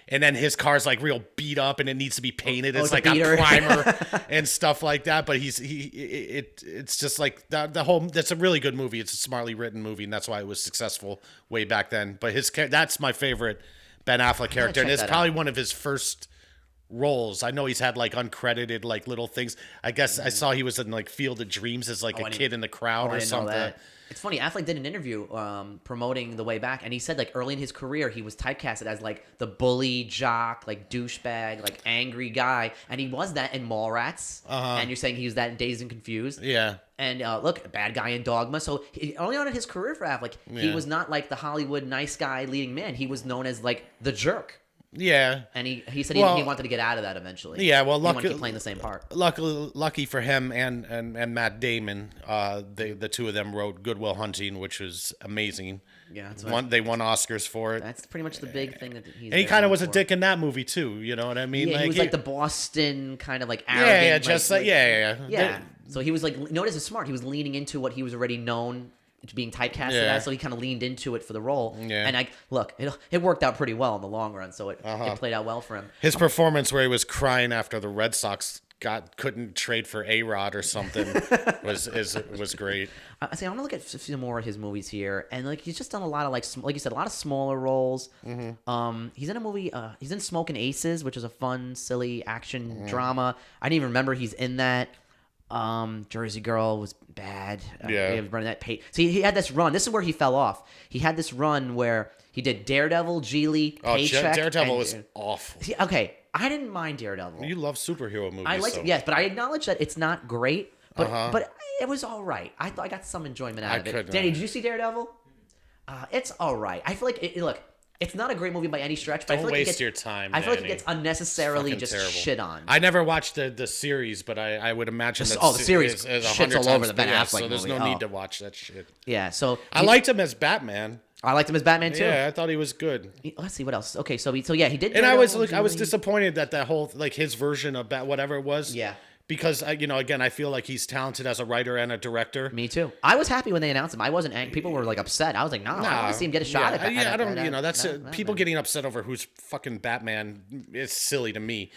And then his car's like real beat up and it needs to be painted. It's like a primer and stuff like that. But it's just like that's a really good movie. It's a smartly written movie, and that's why it was successful way back then. But that's my favorite Ben Affleck character, and it's probably one of his first roles. I know he's had like uncredited like little things. I guess I saw he was in like Field of Dreams as like a kid in the crowd or something. It's funny. Affleck did an interview promoting The Way Back, and he said like early in his career he was typecasted as like the bully jock, like douchebag, like angry guy, and he was that in Mallrats. And you're saying he was that in Dazed and Confused. Yeah. And look, bad guy in Dogma. So early on in his career for Affleck, he was not like the Hollywood nice guy leading man. He was known as like the jerk. Yeah, and he said he wanted to get out of that eventually. Yeah, well, he wanted to keep playing the same part. Lucky for him and Matt Damon, the two of them wrote Good Will Hunting, which was amazing. Yeah, they won Oscars for it. That's pretty much the big thing that he's. And he kind of was a dick in that movie too. You know what I mean? Yeah, he was like the Boston kind of like arrogant. Yeah. So he was like, notice it's smart. He was leaning into what he was already known to being typecasted as, so he kind of leaned into it for the role. Yeah. And it worked out pretty well in the long run, so it played out well for him. His performance where he was crying after the Red Sox couldn't trade for A-Rod or something was great. I want to look at a few more of his movies here, and like he's just done a lot of like you said, a lot of smaller roles. He's in a movie. He's in Smoking Aces, which is a fun, silly action drama. I didn't even remember he's in that. Jersey Girl was bad. See, he had this run. This is where he fell off. He had this run where he did Daredevil, Geely, Paycheck. Daredevil was awful. See, okay, I didn't mind Daredevil. You love superhero movies. I liked it, yes, but I acknowledge that it's not great. But it was all right. I thought I got some enjoyment out of it. Danny, did you see Daredevil? It's all right. I feel like look. It's not a great movie by any stretch, but Don't waste your time. I feel like it gets unnecessarily just terrible. Shit on. I never watched the series, but I would imagine the series is shits all over the Ben Affleck so there's movie. No need to watch that shit. Yeah, so I liked him as Batman. I liked him as Batman too. Yeah, I thought he was good. Let's see what else. Okay, so he did. And I was disappointed that whole like his version of whatever it was. Yeah. Because again, I feel like he's talented as a writer and a director. Me too. I was happy when they announced him. I wasn't angry. People were like upset. I was like, I want to see him get a shot at that. Yeah, I don't. That's people getting upset over who's fucking Batman is silly to me.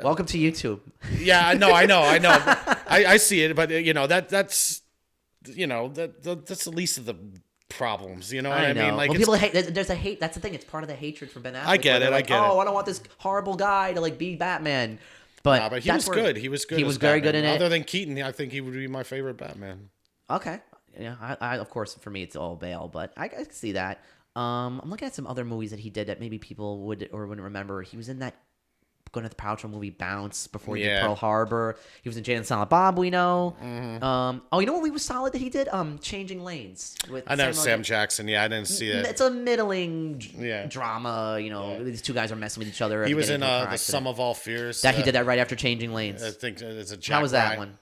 Welcome to YouTube. Yeah, I know. I see it, but that's the least of the problems. You know what I mean? Like, people hate. There's a hate. That's the thing. It's part of the hatred for Ben Affleck. I get it. I don't want this horrible guy to like be Batman. But he was good. He was good. He was very good in it. Other than Keaton, I think he would be my favorite Batman. Okay. Yeah. I of course, for me, it's all Bale, but I can see that. I'm looking at some other movies that he did that maybe people would or wouldn't remember. He was in that Gwyneth Paltrow movie Bounce before he did Pearl Harbor. He was in Jay and Silent Bob, we know. Mm-hmm. You know what movie was solid that he did? Changing Lanes. I know Sam Jackson. Yeah, I didn't see it. It's a middling drama. These two guys are messing with each other. He was in The Sum of All Fears. He did that right after Changing Lanes. I think it's a Jack How was that Ryan. one?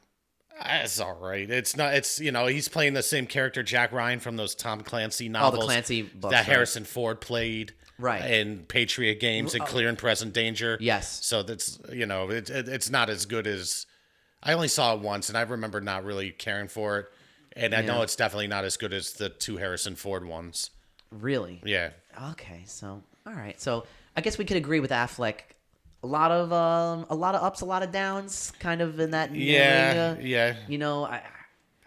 It's all right. It's not. It's he's playing the same character, Jack Ryan, from those Tom Clancy novels. The Clancy books that Harrison Ford played. Right. In Patriot Games and Clear and Present Danger. Yes. So that's, it's not as good as, I only saw it once and I remember not really caring for it. And I know it's definitely not as good as the two Harrison Ford ones. Really? Yeah. Okay. So, all right. So I guess we could agree with Affleck. A lot of ups, a lot of downs kind of in that area. Yeah.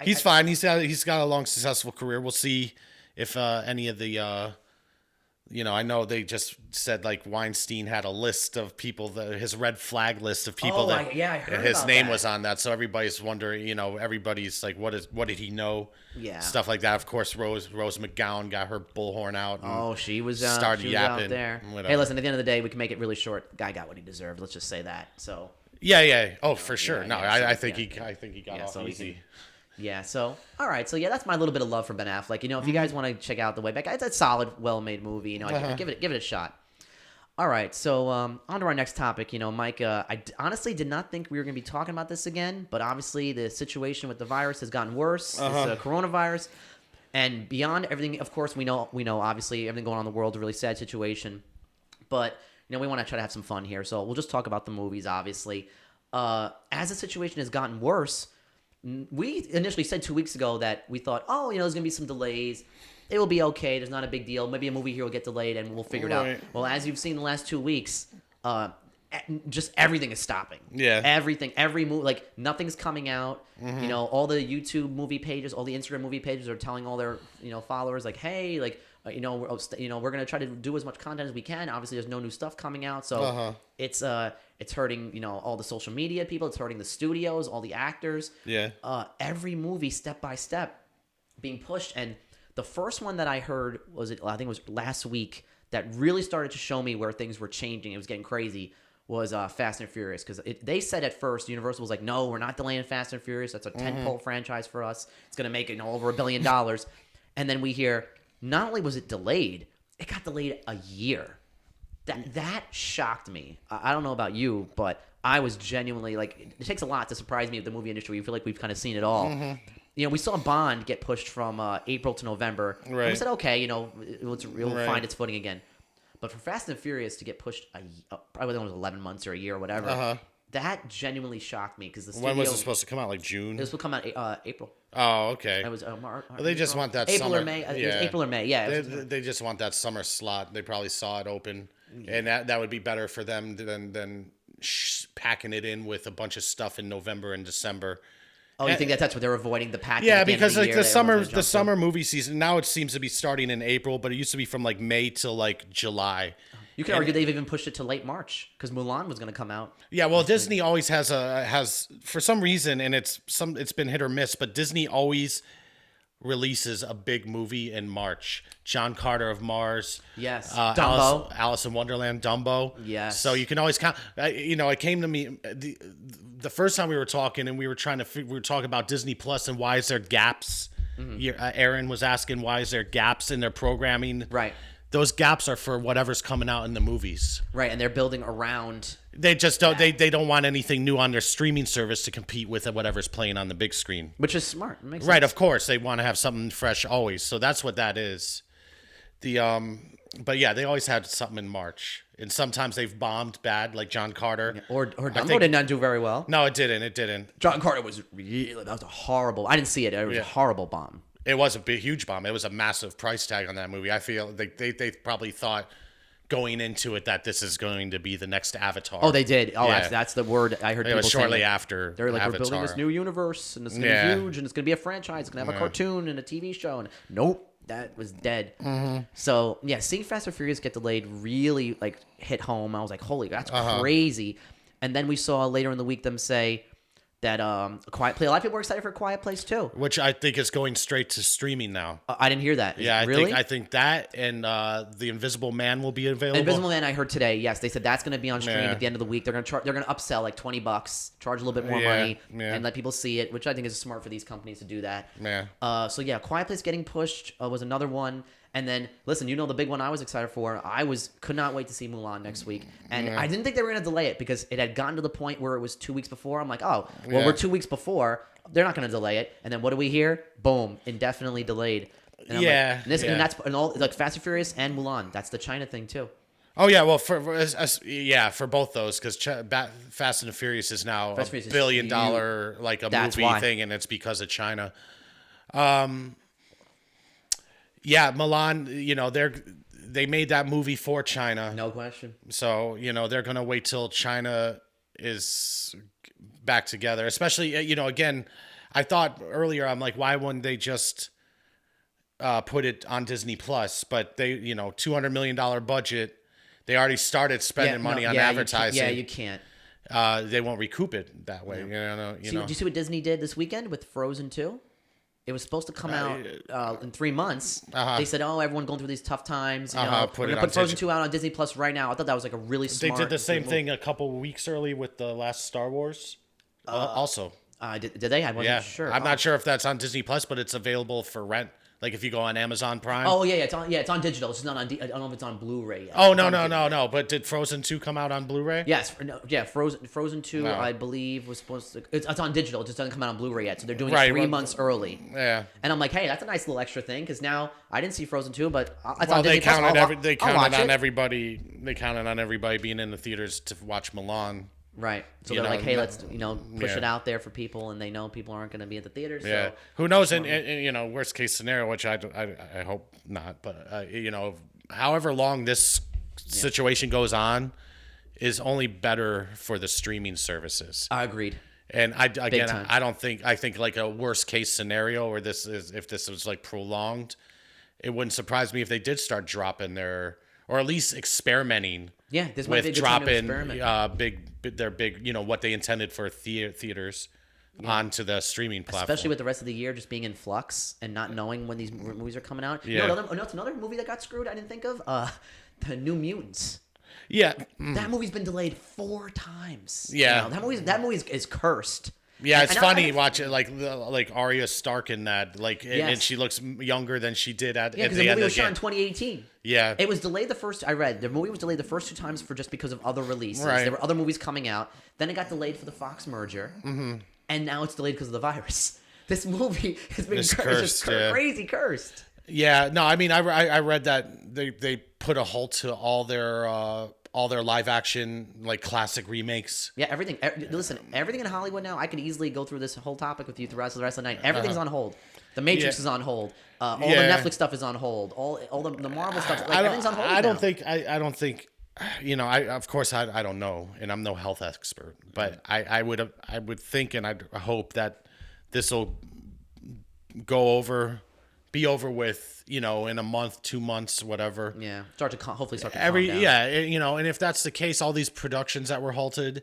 He's fine. He's got a long, successful career. We'll see if any of the, I know they just said like Weinstein had a list of people his red flag list of people I heard his about name that. was on that. So everybody's wondering, everybody's like, what did he know? Yeah. Stuff like that. Of course, Rose McGowan got her bullhorn out. And She was started she was yapping. out there. Whatever. Hey, listen. At the end of the day, we can make it really short. The guy got what he deserved. Let's just say that. So. Yeah. Oh, for sure. I think he got off easy. Yeah, so, all right. So, yeah, that's my little bit of love for Ben Affleck. If you guys want to check out The Way Back, it's a solid, well-made movie. Give it a shot. All right, so on to our next topic. Mike, I honestly did not think we were going to be talking about this again, but obviously the situation with the virus has gotten worse, this coronavirus. And beyond everything, of course, we know, obviously, everything going on in the world is a really sad situation. But, we want to try to have some fun here. So we'll just talk about the movies, obviously. As the situation has gotten worse, we initially said 2 weeks ago that we thought, there's going to be some delays. It will be okay. There's not a big deal. Maybe a movie here will get delayed and we'll figure it out. Well, as you've seen the last 2 weeks, just everything is stopping. Yeah. Everything, every movie, like nothing's coming out. All the YouTube movie pages, all the Instagram movie pages are telling all their, followers like, hey, like, we're going to try to do as much content as we can. Obviously, there's no new stuff coming out. So it's hurting, all the social media people. It's hurting the studios, all the actors. Yeah. Every movie step by step being pushed. And the first one that I heard I think it was last week that really started to show me where things were changing. It was getting crazy. Was Fast and Furious, because they said at first Universal was like, no, we're not delaying Fast and Furious. That's a tentpole franchise for us. It's gonna make over $1 billion. And then we hear not only was it delayed, it got delayed a year. That shocked me. I don't know about you, but I was genuinely like, it takes a lot to surprise me with the movie industry. We feel like we've kind of seen it all. We saw Bond get pushed from April to November. Right. And we said, okay, it'll find its footing again. But for Fast and Furious to get pushed, probably it was 11 months or a year or whatever, that genuinely shocked me because the studio... When was it supposed to come out? Like June? This will come out April. Oh, okay. It was they just want that April summer. Or May. It was April or May. Yeah. They just want that summer slot. They probably saw it open, and that would be better for them than packing it in with a bunch of stuff in November and December. Oh, you think that's what they're avoiding, the packing? Yeah, because like the summer movie season now, it seems to be starting in April, but it used to be from like May till like July. You could argue they've even pushed it to late March because Mulan was going to come out. Yeah, well, Disney always has for some reason, and it's been hit or miss, but Disney always releases a big movie in March. John Carter of Mars. Yes. Dumbo. Alice in Wonderland. Dumbo. Yes. So you can always count. It came to me the first time we were talking, and we were talking about Disney Plus and why is there gaps. Aaron was asking why is there gaps in their programming. Right. Those gaps are for whatever's coming out in the movies. Right, and they're building around. They just don't. They don't want anything new on their streaming service to compete with whatever's playing on the big screen. Which is smart. It makes right, sense. of course, they want to have something fresh always. So that's what that is. But yeah, they always had something in March, and sometimes they've bombed bad, like John Carter. Yeah, or Dumbo did not do very well. No, it didn't. It didn't. John Carter was that was a horrible. I didn't see it. It was a horrible bomb. It was a huge bomb. It was a massive price tag on that movie. I feel they probably thought going into it that this is going to be the next Avatar. Oh, they did. Oh, yeah. That's the word I heard. It people was shortly saying. After. They're like, Avatar. we're building this new universe, and it's gonna be huge, and it's gonna be a franchise. It's gonna have a cartoon and a TV show. And nope, that was dead. So yeah, seeing Fast and Furious get delayed really like hit home. I was like, holy, that's crazy. And then we saw later in the week them say that A Quiet Place. A lot of people were excited for A Quiet Place too, which I think is going straight to streaming now. I didn't hear that. Yeah, really? I think that and The Invisible Man will be available. Invisible Man, I heard today. Yes, they said that's going to be on stream at the end of the week. They're going to upsell like $20, charge a little bit more money, and let people see it, which I think is smart for these companies to do that. Yeah. So yeah, Quiet Place getting pushed was another one. And then, listen, the big one I was excited for. Could not wait to see Mulan next week. And I didn't think they were going to delay it because it had gotten to the point where it was 2 weeks before. I'm like, oh, well, we're 2 weeks before. They're not going to delay it. And then what do we hear? Boom, indefinitely delayed. And and that's all like Fast and Furious and Mulan. That's the China thing too. Oh yeah, well for both those because Fast and Furious is now a $1 billion like a movie thing, and it's because of China. Yeah, Milan, they made that movie for China. No question. So, they're going to wait till China is back together. Especially, again, I thought earlier, I'm like, why wouldn't they just put it on Disney Plus? But they, $200 million budget. They already started spending money on advertising. You can't. They won't recoup it that way. Do you see what Disney did this weekend with Frozen 2? It was supposed to come out in 3 months. They said, everyone going through these tough times. We're going to put Frozen 2 out on Disney Plus right now. I thought that was like a really smart. They did the same thing a couple weeks early with the last Star Wars. Also. Did they? I wasn't sure. I'm not sure if that's on Disney Plus, but it's available for rent. Like if you go on Amazon Prime. Oh yeah, it's on digital. It's just not on. I don't know if it's on Blu-ray yet. Oh no. But did Frozen 2 come out on Blu-ray? Yes. Frozen 2, I believe, was supposed to. It's on digital. It just doesn't come out on Blu-ray yet. So they're doing it 3 months early. Yeah. And I'm like, hey, that's a nice little extra thing because now I didn't see Frozen 2, but it's well, on Disney Plus. They counted on everybody. They counted on everybody being in the theaters to watch Milan. Right. So they're like, hey, let's push it out there for people, and they know people aren't going to be at the theaters. Yeah. So. Who knows? And worst case scenario, which I hope not, but however long this situation goes on, is only better for the streaming services. Agreed. And I think like a worst case scenario, or if this was like prolonged, it wouldn't surprise me if they did start dropping their, or at least experimenting. Yeah, this might be a good time to experiment. big, what they intended for theaters onto the streaming platform. Especially with the rest of the year just being in flux and not knowing when these movies are coming out. Yeah. It's another movie that got screwed I didn't think of. The New Mutants. Yeah. That movie's been delayed 4 times. Yeah. That movie is cursed. Yeah, it's funny watching like Arya Stark in that, and she looks younger than she did at the end of the game. The movie was shot in 2018. Yeah, it was delayed the movie was delayed the first 2 times just because of other releases. Right. There were other movies coming out. Then it got delayed for the Fox merger, and now it's delayed because of the virus. This movie has been cursed, crazy cursed. Yeah, no, I mean, I read that they put a halt to all their live action like classic remakes. Yeah, everything. Listen, everything in Hollywood now. I could easily go through this whole topic with you throughout the rest of the night. Everything's on hold. The Matrix is on hold. All the Netflix stuff is on hold. All the Marvel stuff. Everything's on hold. I don't think. Of course I don't know, and I'm no health expert, but I would think, and I hope that this will be over with, in a month, 2 months, whatever. Yeah, hopefully start to calm down. And if that's the case, all these productions that were halted,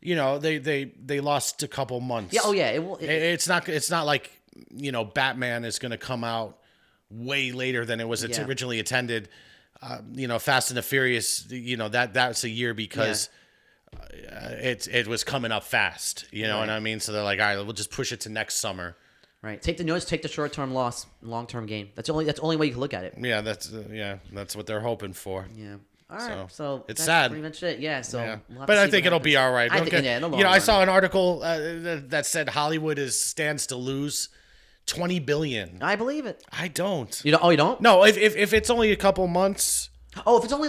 they lost a couple months. Yeah, It's not like, Batman is going to come out way later than it was originally intended. Fast and the Furious, that's a year because it was coming up fast. You know what I mean? So they're like, all right, we'll just push it to next summer. Right. Take the short-term loss, long-term gain. That's the only way you can look at it. Yeah, that's what they're hoping for. Yeah. All right. So it's that's sad. pretty much it. Yeah. So, but I think it'll be all right. I saw an article that said Hollywood stands to lose $20 billion. I believe it. I don't. You don't? Oh, you don't? No. If it's only a couple months. Oh, if it's only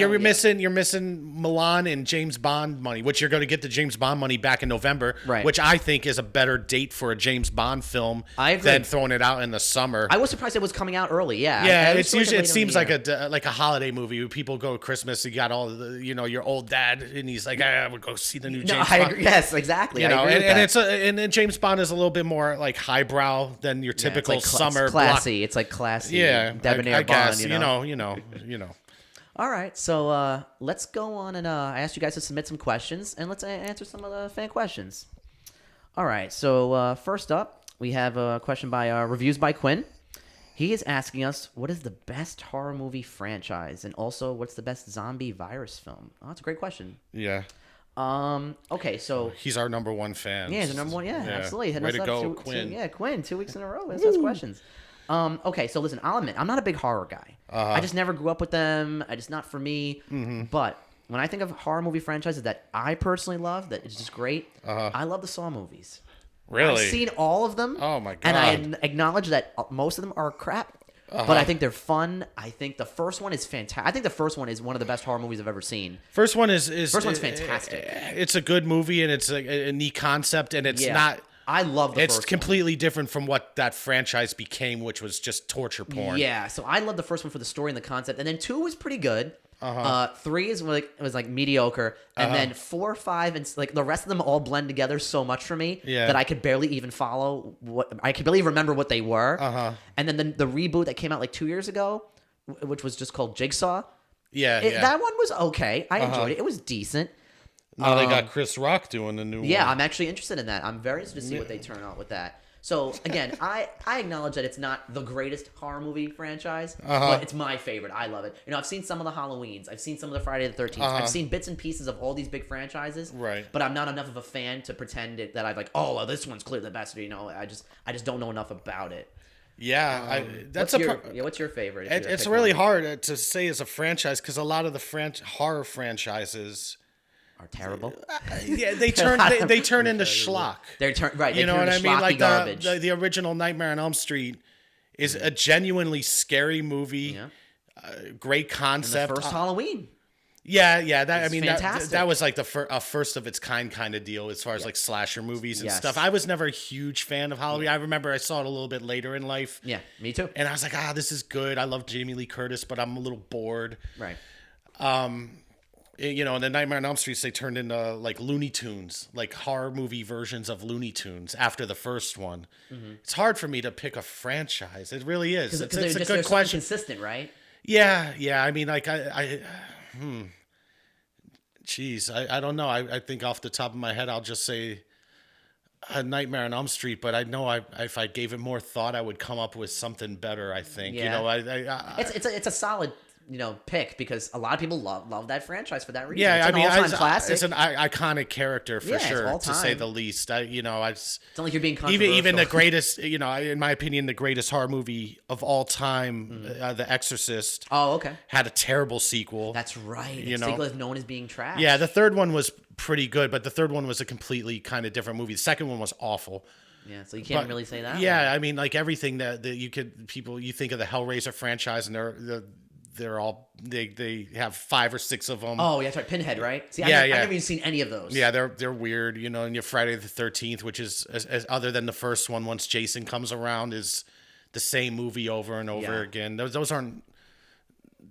You're missing Milan and James Bond money, which you're going to get the James Bond money back in November, right? Which I think is a better date for a James Bond film than throwing it out in the summer. I was surprised it was coming out early. Yeah, it seems like a holiday movie. People go Christmas. You got all the your old dad, and he's like, I would go see the new James Bond. Agree. Yes, exactly. And James Bond is a little bit more like highbrow than your typical summer classy. It's like classy. Yeah, debonair Bond. You know. All right, so let's go on and I asked you guys to submit some questions, and let's answer some of the fan questions. All right, so first up, we have a question by Reviews by Quinn. He is asking us, what is the best horror movie franchise, and also what's the best zombie virus film? Oh, that's a great question. Yeah. Okay, so he's our number one fan. Yeah, he's the number one. Yeah, absolutely. Way to go, Quinn. Quinn, 2 weeks in a row. Let's ask questions. Okay, so listen, I'll admit, I'm not a big horror guy. I just never grew up with them. It's not for me. Mm-hmm. But when I think of horror movie franchises that I personally love, that is just great, I love the Saw movies. Really? I've seen all of them. Oh, my God. And I acknowledge that most of them are crap. But I think they're fun. I think the first one is fantastic. I think the first one is one of the best horror movies I've ever seen. First one's fantastic. It's a good movie, and it's a neat concept, and it's not... I love the first one. It's completely different from what that franchise became, which was just torture porn. Yeah, so I love the first one for the story and the concept. And then 2 was pretty good. Three is like it was like mediocre, and then 4, 5, and like the rest of them all blend together so much for me that I could barely even follow I could barely remember what they were. And then the reboot that came out like 2 years ago, which was just called Jigsaw. That one was okay. I enjoyed it. It was decent. Now they got Chris Rock doing the new one. Yeah, I'm actually interested in that. I'm very interested to see what they turn out with that. So again, I acknowledge that it's not the greatest horror movie franchise, but it's my favorite. I love it. You know, I've seen some of the Halloweens, I've seen some of the Friday the 13th, I've seen bits and pieces of all these big franchises. Right. But I'm not enough of a fan to pretend that I'm like, oh, well, this one's clearly the best. You know, I just don't know enough about it. Yeah, what's your favorite? It's really hard to say as a franchise because a lot of the horror franchises are terrible. Yeah, they turn into schlock. You know what I mean? Like the original Nightmare on Elm Street is a genuinely scary movie. Yeah. Great concept. And the first Halloween. Yeah. That fantastic. That was like the first of its kind of deal as far as like slasher movies and stuff. I was never a huge fan of Halloween. I remember I saw it a little bit later in life. Yeah, me too. And I was like, this is good. I love Jamie Lee Curtis, but I'm a little bored. Right. You know, in the Nightmare on Elm Street, they turned into like Looney Tunes, like horror movie versions of Looney Tunes after the first one. Mm-hmm. It's hard for me to pick a franchise. It really is. It's a good question. Consistent, right? Yeah. I mean, like Jeez, I don't know. I think off the top of my head, I'll just say A Nightmare on Elm Street. But I know if I gave it more thought, I would come up with something better. I think. Yeah. You know, it's a solid pick because a lot of people love that franchise for that reason. Yeah, it's an all-time classic. It's an iconic character for sure, to say the least. It's not like you're being controversial. Even the greatest, in my opinion, the greatest horror movie of all time, The Exorcist. Oh, okay. Had a terrible sequel. That's right. The sequel is known as being trash. Yeah, the third one was pretty good, but the third one was a completely kind of different movie. The second one was awful. Yeah, so you can't really say that. Yeah, I mean, like everything that you think of the Hellraiser franchise, and they have 5 or 6 of them. Oh, yeah, that's right. Pinhead, right? See, I've never even seen any of those. Yeah, they're weird, and your Friday the 13th, which is as other than the first one, once Jason comes around, is the same movie over and over again. Those aren't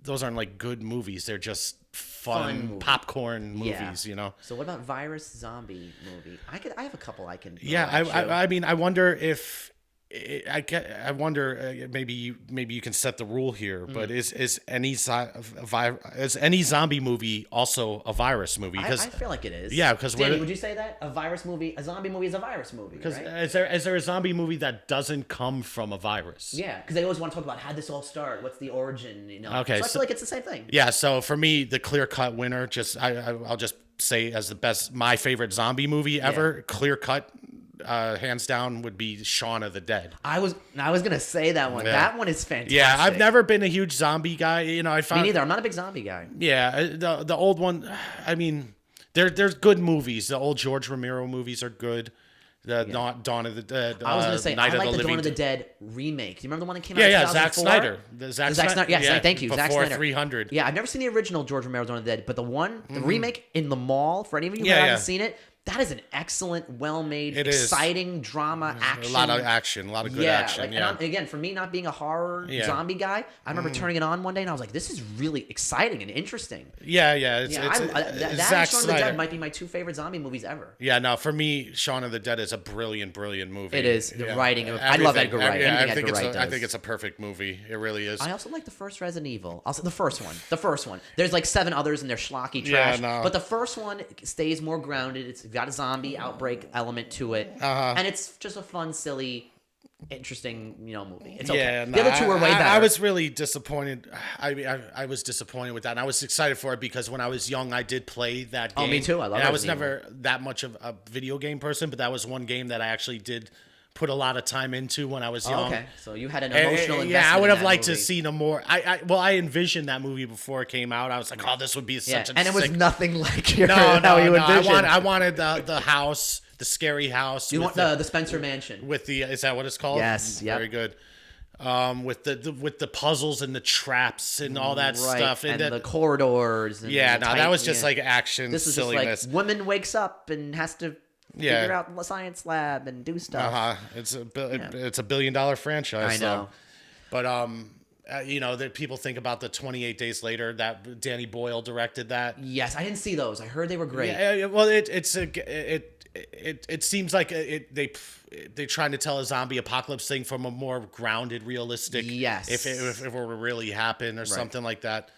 like good movies. They're just fun popcorn movies, So what about Virus Zombie movie? I have a couple I can. I mean, I wonder if. I wonder maybe you can set the rule here, but is any zombie movie also a virus movie? I feel like it is. Yeah, because Danny, would you say that a zombie movie is a virus movie? Because right? is there a zombie movie that doesn't come from a virus? Yeah, because they always want to talk about how this all started, what's the origin, Okay, so I feel like it's the same thing. Yeah, so for me, the clear-cut winner, I'll just say as the best, my favorite zombie movie ever, clear-cut. Hands down would be Shaun of the Dead. I was gonna say that one. Yeah. That one is fantastic. Yeah, I've never been a huge zombie guy. Me neither. I'm not a big zombie guy. Yeah, the old one. I mean, there's good movies. The old George Romero movies are good. Dawn of the Dead. I was gonna say I like the Dawn of the Dead remake. Do you remember the one that came out? Yeah, Zack Snyder. Zack Snyder. Yes, thank you. Zack Snyder. 300. Yeah, I've never seen the original George Romero Dawn of the Dead, but the remake in the mall. For any of you who haven't seen it. That is an excellent, well-made, exciting drama action. A lot of action, a lot of good action. And again, for me not being a horror zombie guy, I remember turning it on one day and I was like, "This is really exciting and interesting." Yeah. That Zack Shaun of the Dead might be my 2 favorite zombie movies ever. Yeah, no, for me, Shaun of the Dead is a brilliant movie. It is. The writing. I love Edgar Wright. I think it's a perfect movie. It really is. I also like the first Resident Evil. Also, the first one. There's like 7 others and they're schlocky trash. But the first one stays more grounded. It's got a zombie outbreak element to it, and it's just a fun, silly, interesting, movie. It's okay. The other 2 are way better. I was really disappointed. I was disappointed with that, and I was excited for it because when I was young, I did play that game. Oh, me too. I was never that much of a video game person, but that was one game that I actually did put a lot of time into when I was young. Okay, so you had an emotional investment. Yeah, I would have liked to see more. I envisioned that movie before it came out. I was like, oh, this would be such a and it was nothing like you envisioned. I wanted the house, the scary house. You want the Spencer Mansion with is that what it's called? Yes, yeah, very good. With the puzzles and the traps and all that stuff and the corridors. And that was just like action this is silliness. Just like woman wakes up and has to figure out the science lab and do stuff. It's a $1 billion franchise. I know. But you know, that people think about the 28 Days Later, that Danny Boyle directed that. Yes, I didn't see those. I heard they were great. Yeah, well, it seems like they're trying to tell a zombie apocalypse thing from a more grounded, realistic. Yes. If it were to really happen or something like that.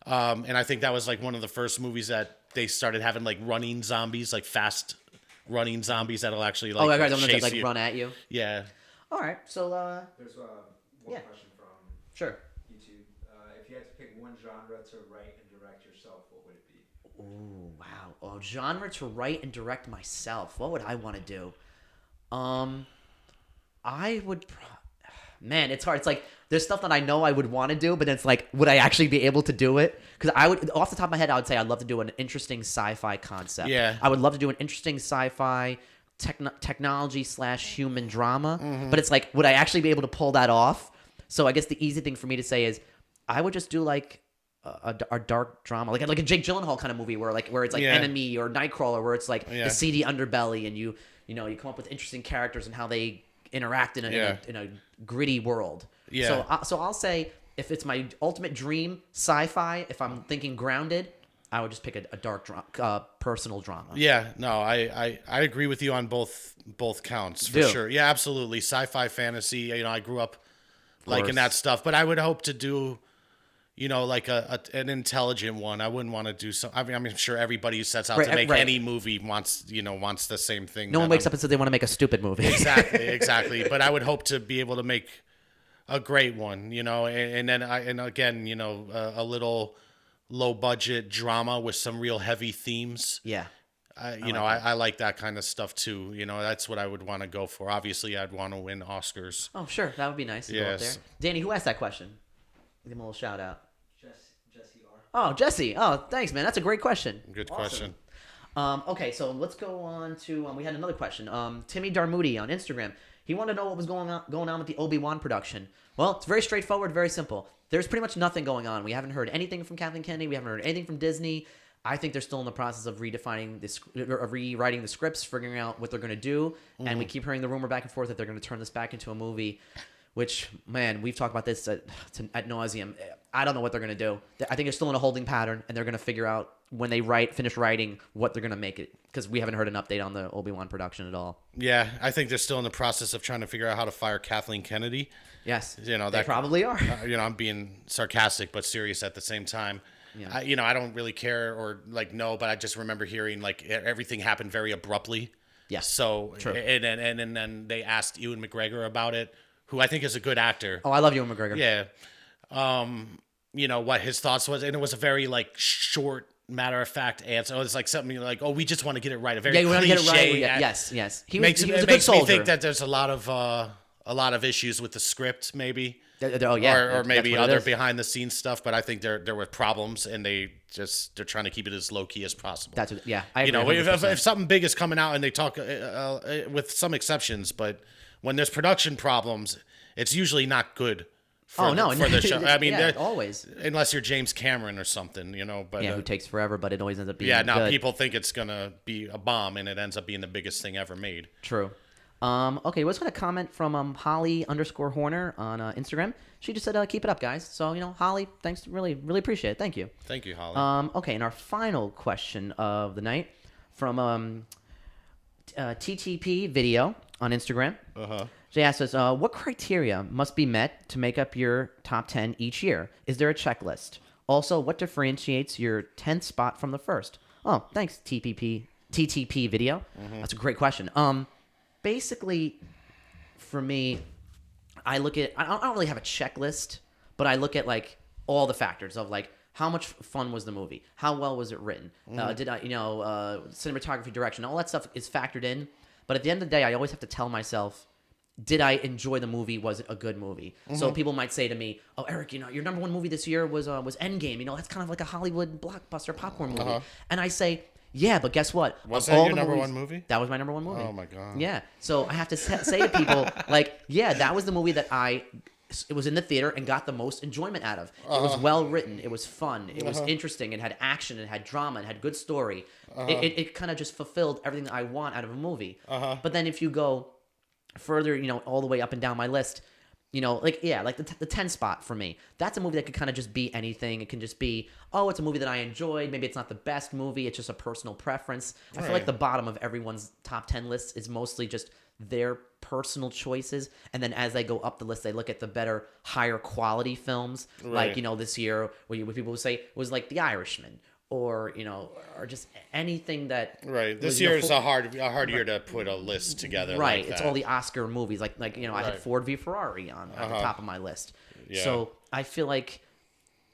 And I think that was like one of the first movies that they started having like running zombies, like fast running zombies that'll actually like I'm gonna chase like you. run at you. Yeah. All right, so There's one question from sure. YouTube. If you had to pick one genre to write and direct yourself, what would it be? Ooh, wow. Oh, genre to write and direct myself. What would I want to do? I would. Man, it's hard. It's like there's stuff that I know I would want to do, but it's like, would I actually be able to do it? Because I would, off the top of my head, I would say I'd love to do an interesting sci-fi concept. Yeah. I would love to do an interesting sci-fi technology/human drama. Mm-hmm. But it's like, would I actually be able to pull that off? So I guess the easy thing for me to say is, I would just do like a dark drama, like a Jake Gyllenhaal kind of movie where it's like Enemy or Nightcrawler, where it's like the seedy underbelly, and you come up with interesting characters and how they interact in a gritty world. Yeah. So I'll say, if it's my ultimate dream sci-fi, if I'm thinking grounded, I would just pick a dark personal drama. Yeah, no, I agree with you on both counts for sure. Yeah, absolutely. Sci-fi, fantasy. You know, I grew up liking that stuff, but I would hope to do, you know, like an intelligent one. I wouldn't want to do some. I mean, I'm sure everybody who sets out to make any movie wants the same thing. No one wakes up and says they want to make a stupid movie. Exactly. But I would hope to be able to make a great one, you know, and again, you know, a little low budget drama with some real heavy themes. Yeah. I like that kind of stuff too. You know, that's what I would want to go for. Obviously, I'd want to win Oscars. Oh, sure. That would be nice to go up there. Danny, who asked that question? Give him a little shout out. Jesse R. Oh, Jesse. Oh, thanks, man. That's a great question. Good question. Okay, so let's go on to we had another question. Timmy Darmoody on Instagram. He wanted to know what was going on with the Obi-Wan production. Well, it's very straightforward, very simple. There's pretty much nothing going on. We haven't heard anything from Kathleen Kennedy. We haven't heard anything from Disney. I think they're still in the process of rewriting the scripts, figuring out what they're going to do. And we keep hearing the rumor back and forth that they're going to turn this back into a movie, which, man, we've talked about this at nauseum. I don't know what they're going to do. I think they're still in a holding pattern, and they're going to figure out when they finish writing what they're going to make it, because we haven't heard an update on the Obi-Wan production at all. Yeah, I think they're still in the process of trying to figure out how to fire Kathleen Kennedy. Yes, you know, they probably are. I'm being sarcastic but serious at the same time. Yeah. I don't really care or know, but I just remember hearing like everything happened very abruptly. Yes. So true. And then they asked Ewan McGregor about it, who I think is a good actor. Oh, I love Ewan McGregor. Yeah. What his thoughts was, and it was a very short, matter of fact answer. It's like something like, "Oh, we just want to get it right." A very we want to get it right. Yeah. Yes. He makes was a good makes soldier. me think that there's a lot of issues with the script, maybe. Oh yeah, or maybe other behind the scenes stuff. But I think there were problems, and they're trying to keep it as low key as possible. I agree, if something big is coming out and they talk with some exceptions, but when there's production problems, it's usually not good. For the show. I mean, always. Unless you're James Cameron or something, But who takes forever, but it always ends up being good. People think it's gonna be a bomb, and it ends up being the biggest thing ever made. True. Okay, let's get a comment from Holly_Horner on Instagram. She just said, "Keep it up, guys." So Holly, thanks, really, really appreciate it. Thank you. Thank you, Holly. Okay, and our final question of the night from TTP Video on Instagram. She asked us, what criteria must be met to make up your top 10 each year? Is there a checklist? Also, what differentiates your 10th spot from the first? Oh, thanks, TTP Video. That's a great question. Basically, for me, I don't really have a checklist, but I look at all the factors of how much fun was the movie? How well was it written? Did I, cinematography, direction, all that stuff is factored in. But at the end of the day, I always have to tell myself, did I enjoy the movie? Was it a good movie? So people might say to me, "Oh, Eric, your number one movie this year was Endgame. That's kind of like a Hollywood blockbuster popcorn movie." And I say, "Yeah, but guess what? Was that your number one movie? That was my number one movie." Oh my god. Yeah. So I have to say to people "Yeah, that was the movie that it was in the theater and got the most enjoyment out of. It was well written. It was fun. It was interesting. It had action. It had drama. It had good story. It kind of just fulfilled everything that I want out of a movie. But then if you go further, all the way up and down my list, like the 10 spot for me. That's a movie that could kind of just be anything. It can just be, oh, it's a movie that I enjoyed. Maybe it's not the best movie. It's just a personal preference. I feel like the bottom of everyone's top 10 lists is mostly just their personal choices. And then as they go up the list, they look at the better, higher quality films. Like, this year, where people would say was like The Irishman. Or or just anything that. Right. This year is a hard year to put a list together. Right. Like it's that. all the Oscar movies. Like I had Ford v Ferrari on at the top of my list. Yeah. So I feel like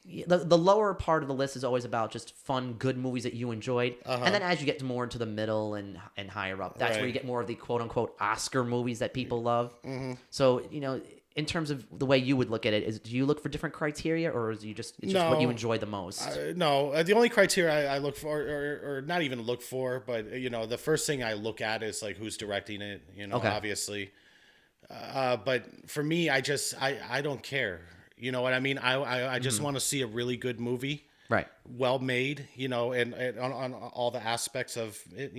the lower part of the list is always about just fun, good movies that you enjoyed, and then as you get more into the middle and higher up, that's where you get more of the quote unquote Oscar movies that people love. So in terms of the way you would look at it, do you look for different criteria, or is it's just what you enjoy the most? No, the only criteria I look for, or not even look for, but the first thing I look at is like who's directing it. Obviously. But for me, I don't care. You know what I mean? I just want to see a really good movie. Right. Well made, and on all the aspects of it,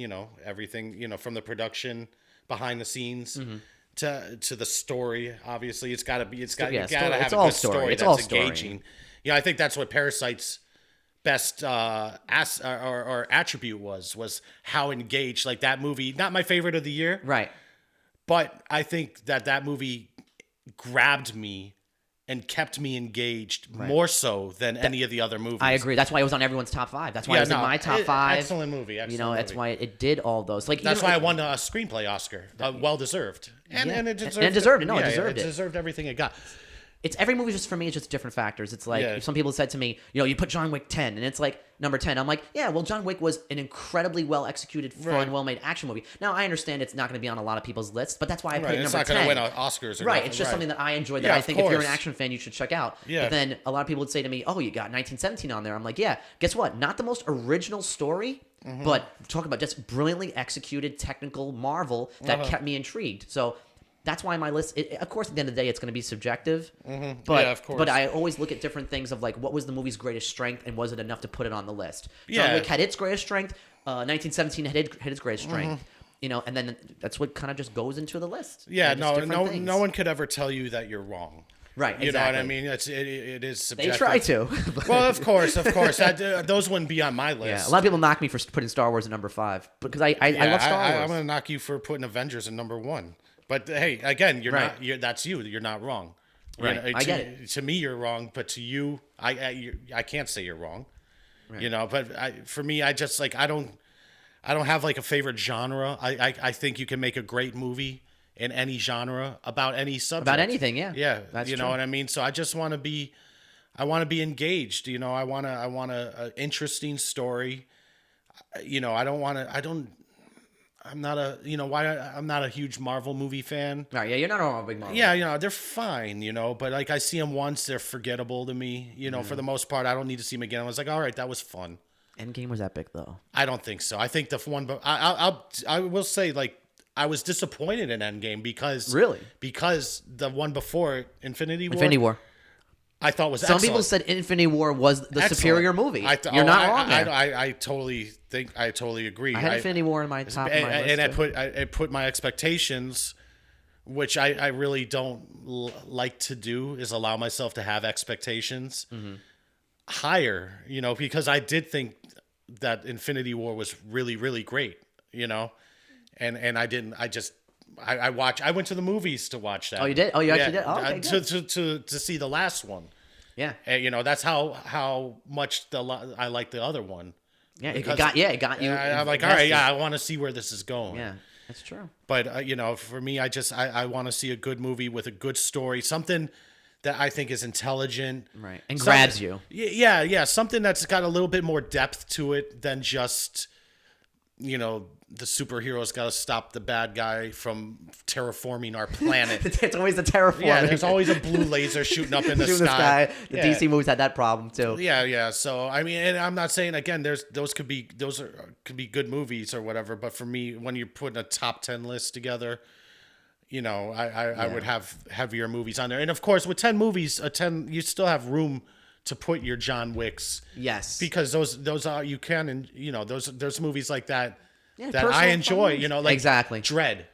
everything, from the production, behind the scenes, to the story. Obviously, it's got to have a good story that's engaging. I think that's what Parasite's best or attribute was how engaged. Like that movie, not my favorite of the year, right? But I think that movie grabbed me and kept me engaged more so than any of the other movies. I agree. That's why it was on everyone's top 5. That's why it was in my top 5. Excellent movie. That's why it did all those. Like that's why I won a screenplay Oscar. Well deserved. And it deserved. And it deserved it. No, it deserved it. It deserved everything it got. It's every movie just for me. It's just different factors. It's like if some people said to me, you put John Wick 10, and it's like number 10. I'm like, yeah, well, John Wick was an incredibly well executed, fun, well made action movie. Now I understand it's not going to be on a lot of people's lists, but that's why I put it number 10. It's not going to win Oscars. Right. It's just something that I enjoy that I think if you're an action fan, you should check out. Yeah. But then a lot of people would say to me, oh, you got 1917 on there. I'm like, yeah. Guess what? Not the most original story. But talk about just brilliantly executed technical marvel that kept me intrigued. So that's why my list, of course, at the end of the day, it's going to be subjective. But, of course. But I always look at different things of like, what was the movie's greatest strength and was it enough to put it on the list? John Wick had its greatest strength. 1917 had its greatest strength. And then that's what kind of just goes into the list. Yeah, no one could ever tell you that you're wrong. Right, exactly. You know what I mean? It is subjective. They try to. Well, of course. Those wouldn't be on my list. Yeah, a lot of people knock me for putting Star Wars at number 5 because I love Star Wars. I'm going to knock you for putting Avengers at number 1. But hey, again, you're not. That's you. You're not wrong. Right. I get it. To me, you're wrong, but to you, I can't say you're wrong. Right. But for me, I just like I don't have like a favorite genre. I think you can make a great movie in any genre about any subject. About anything, yeah. Yeah, that's true. What I mean. So I just want to be, engaged. I want a interesting story. I'm not a huge Marvel movie fan. Right, yeah, you're not a big Marvel. Yeah, they're fine, but like I see them once, they're forgettable to me. For the most part, I don't need to see them again. I was like, all right, that was fun. Endgame was epic, though. I don't think so. I think the one, but I will say, like, I was disappointed in Endgame because the one before Infinity War. I thought was excellent. Some people said Infinity War was the superior movie. You're not wrong there. I totally agree. I had Infinity War in my top of my list. And I put my expectations, which I really don't like to do, is allow myself to have expectations higher, because I did think that Infinity War was really, really great, and I didn't. I went to the movies to watch that. Oh, you did? Oh, you actually did? Oh, okay, to see the last one. Yeah. And, that's how much I like the other one. Yeah, it got you. I'm like, all right, I want to see where this is going. Yeah, that's true. But, for me, I want to see a good movie with a good story, something that I think is intelligent. Right, and grabs you. Yeah, something that's got a little bit more depth to it than just, the superheroes got to stop the bad guy from terraforming our planet. It's always the terraforming. Yeah, there's always a blue laser shooting up in the sky. The DC movies had that problem too. Yeah. So I mean, and I'm not saying again, those could be good movies or whatever. But for me, when you're putting a top 10 list together, I would have heavier movies on there. And of course, with 10 movies, you still have room to put your John Wicks. Yes. Because those are you can, and there's movies like that. Yeah, that I enjoy, like exactly. Dread.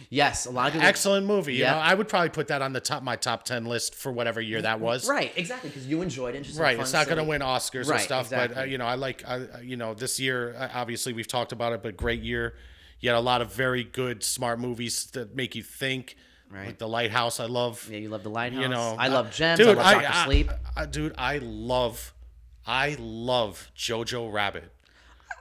Yes, a lot of people. Excellent movie. You Yeah. know, I would probably put that on my top 10 list for whatever year that was. Right, exactly, because you enjoyed it. Just Right, fun, it's not going to silly- win Oscars and Right, stuff, but exactly. you know, this year, obviously we've talked about it, but great year. You had a lot of very good, smart movies that make you think. Right. Like The Lighthouse, I love. Yeah, you love The Lighthouse. You know, I love Gems. dude, I love Dr. Sleep. Dude, I love Jojo Rabbit.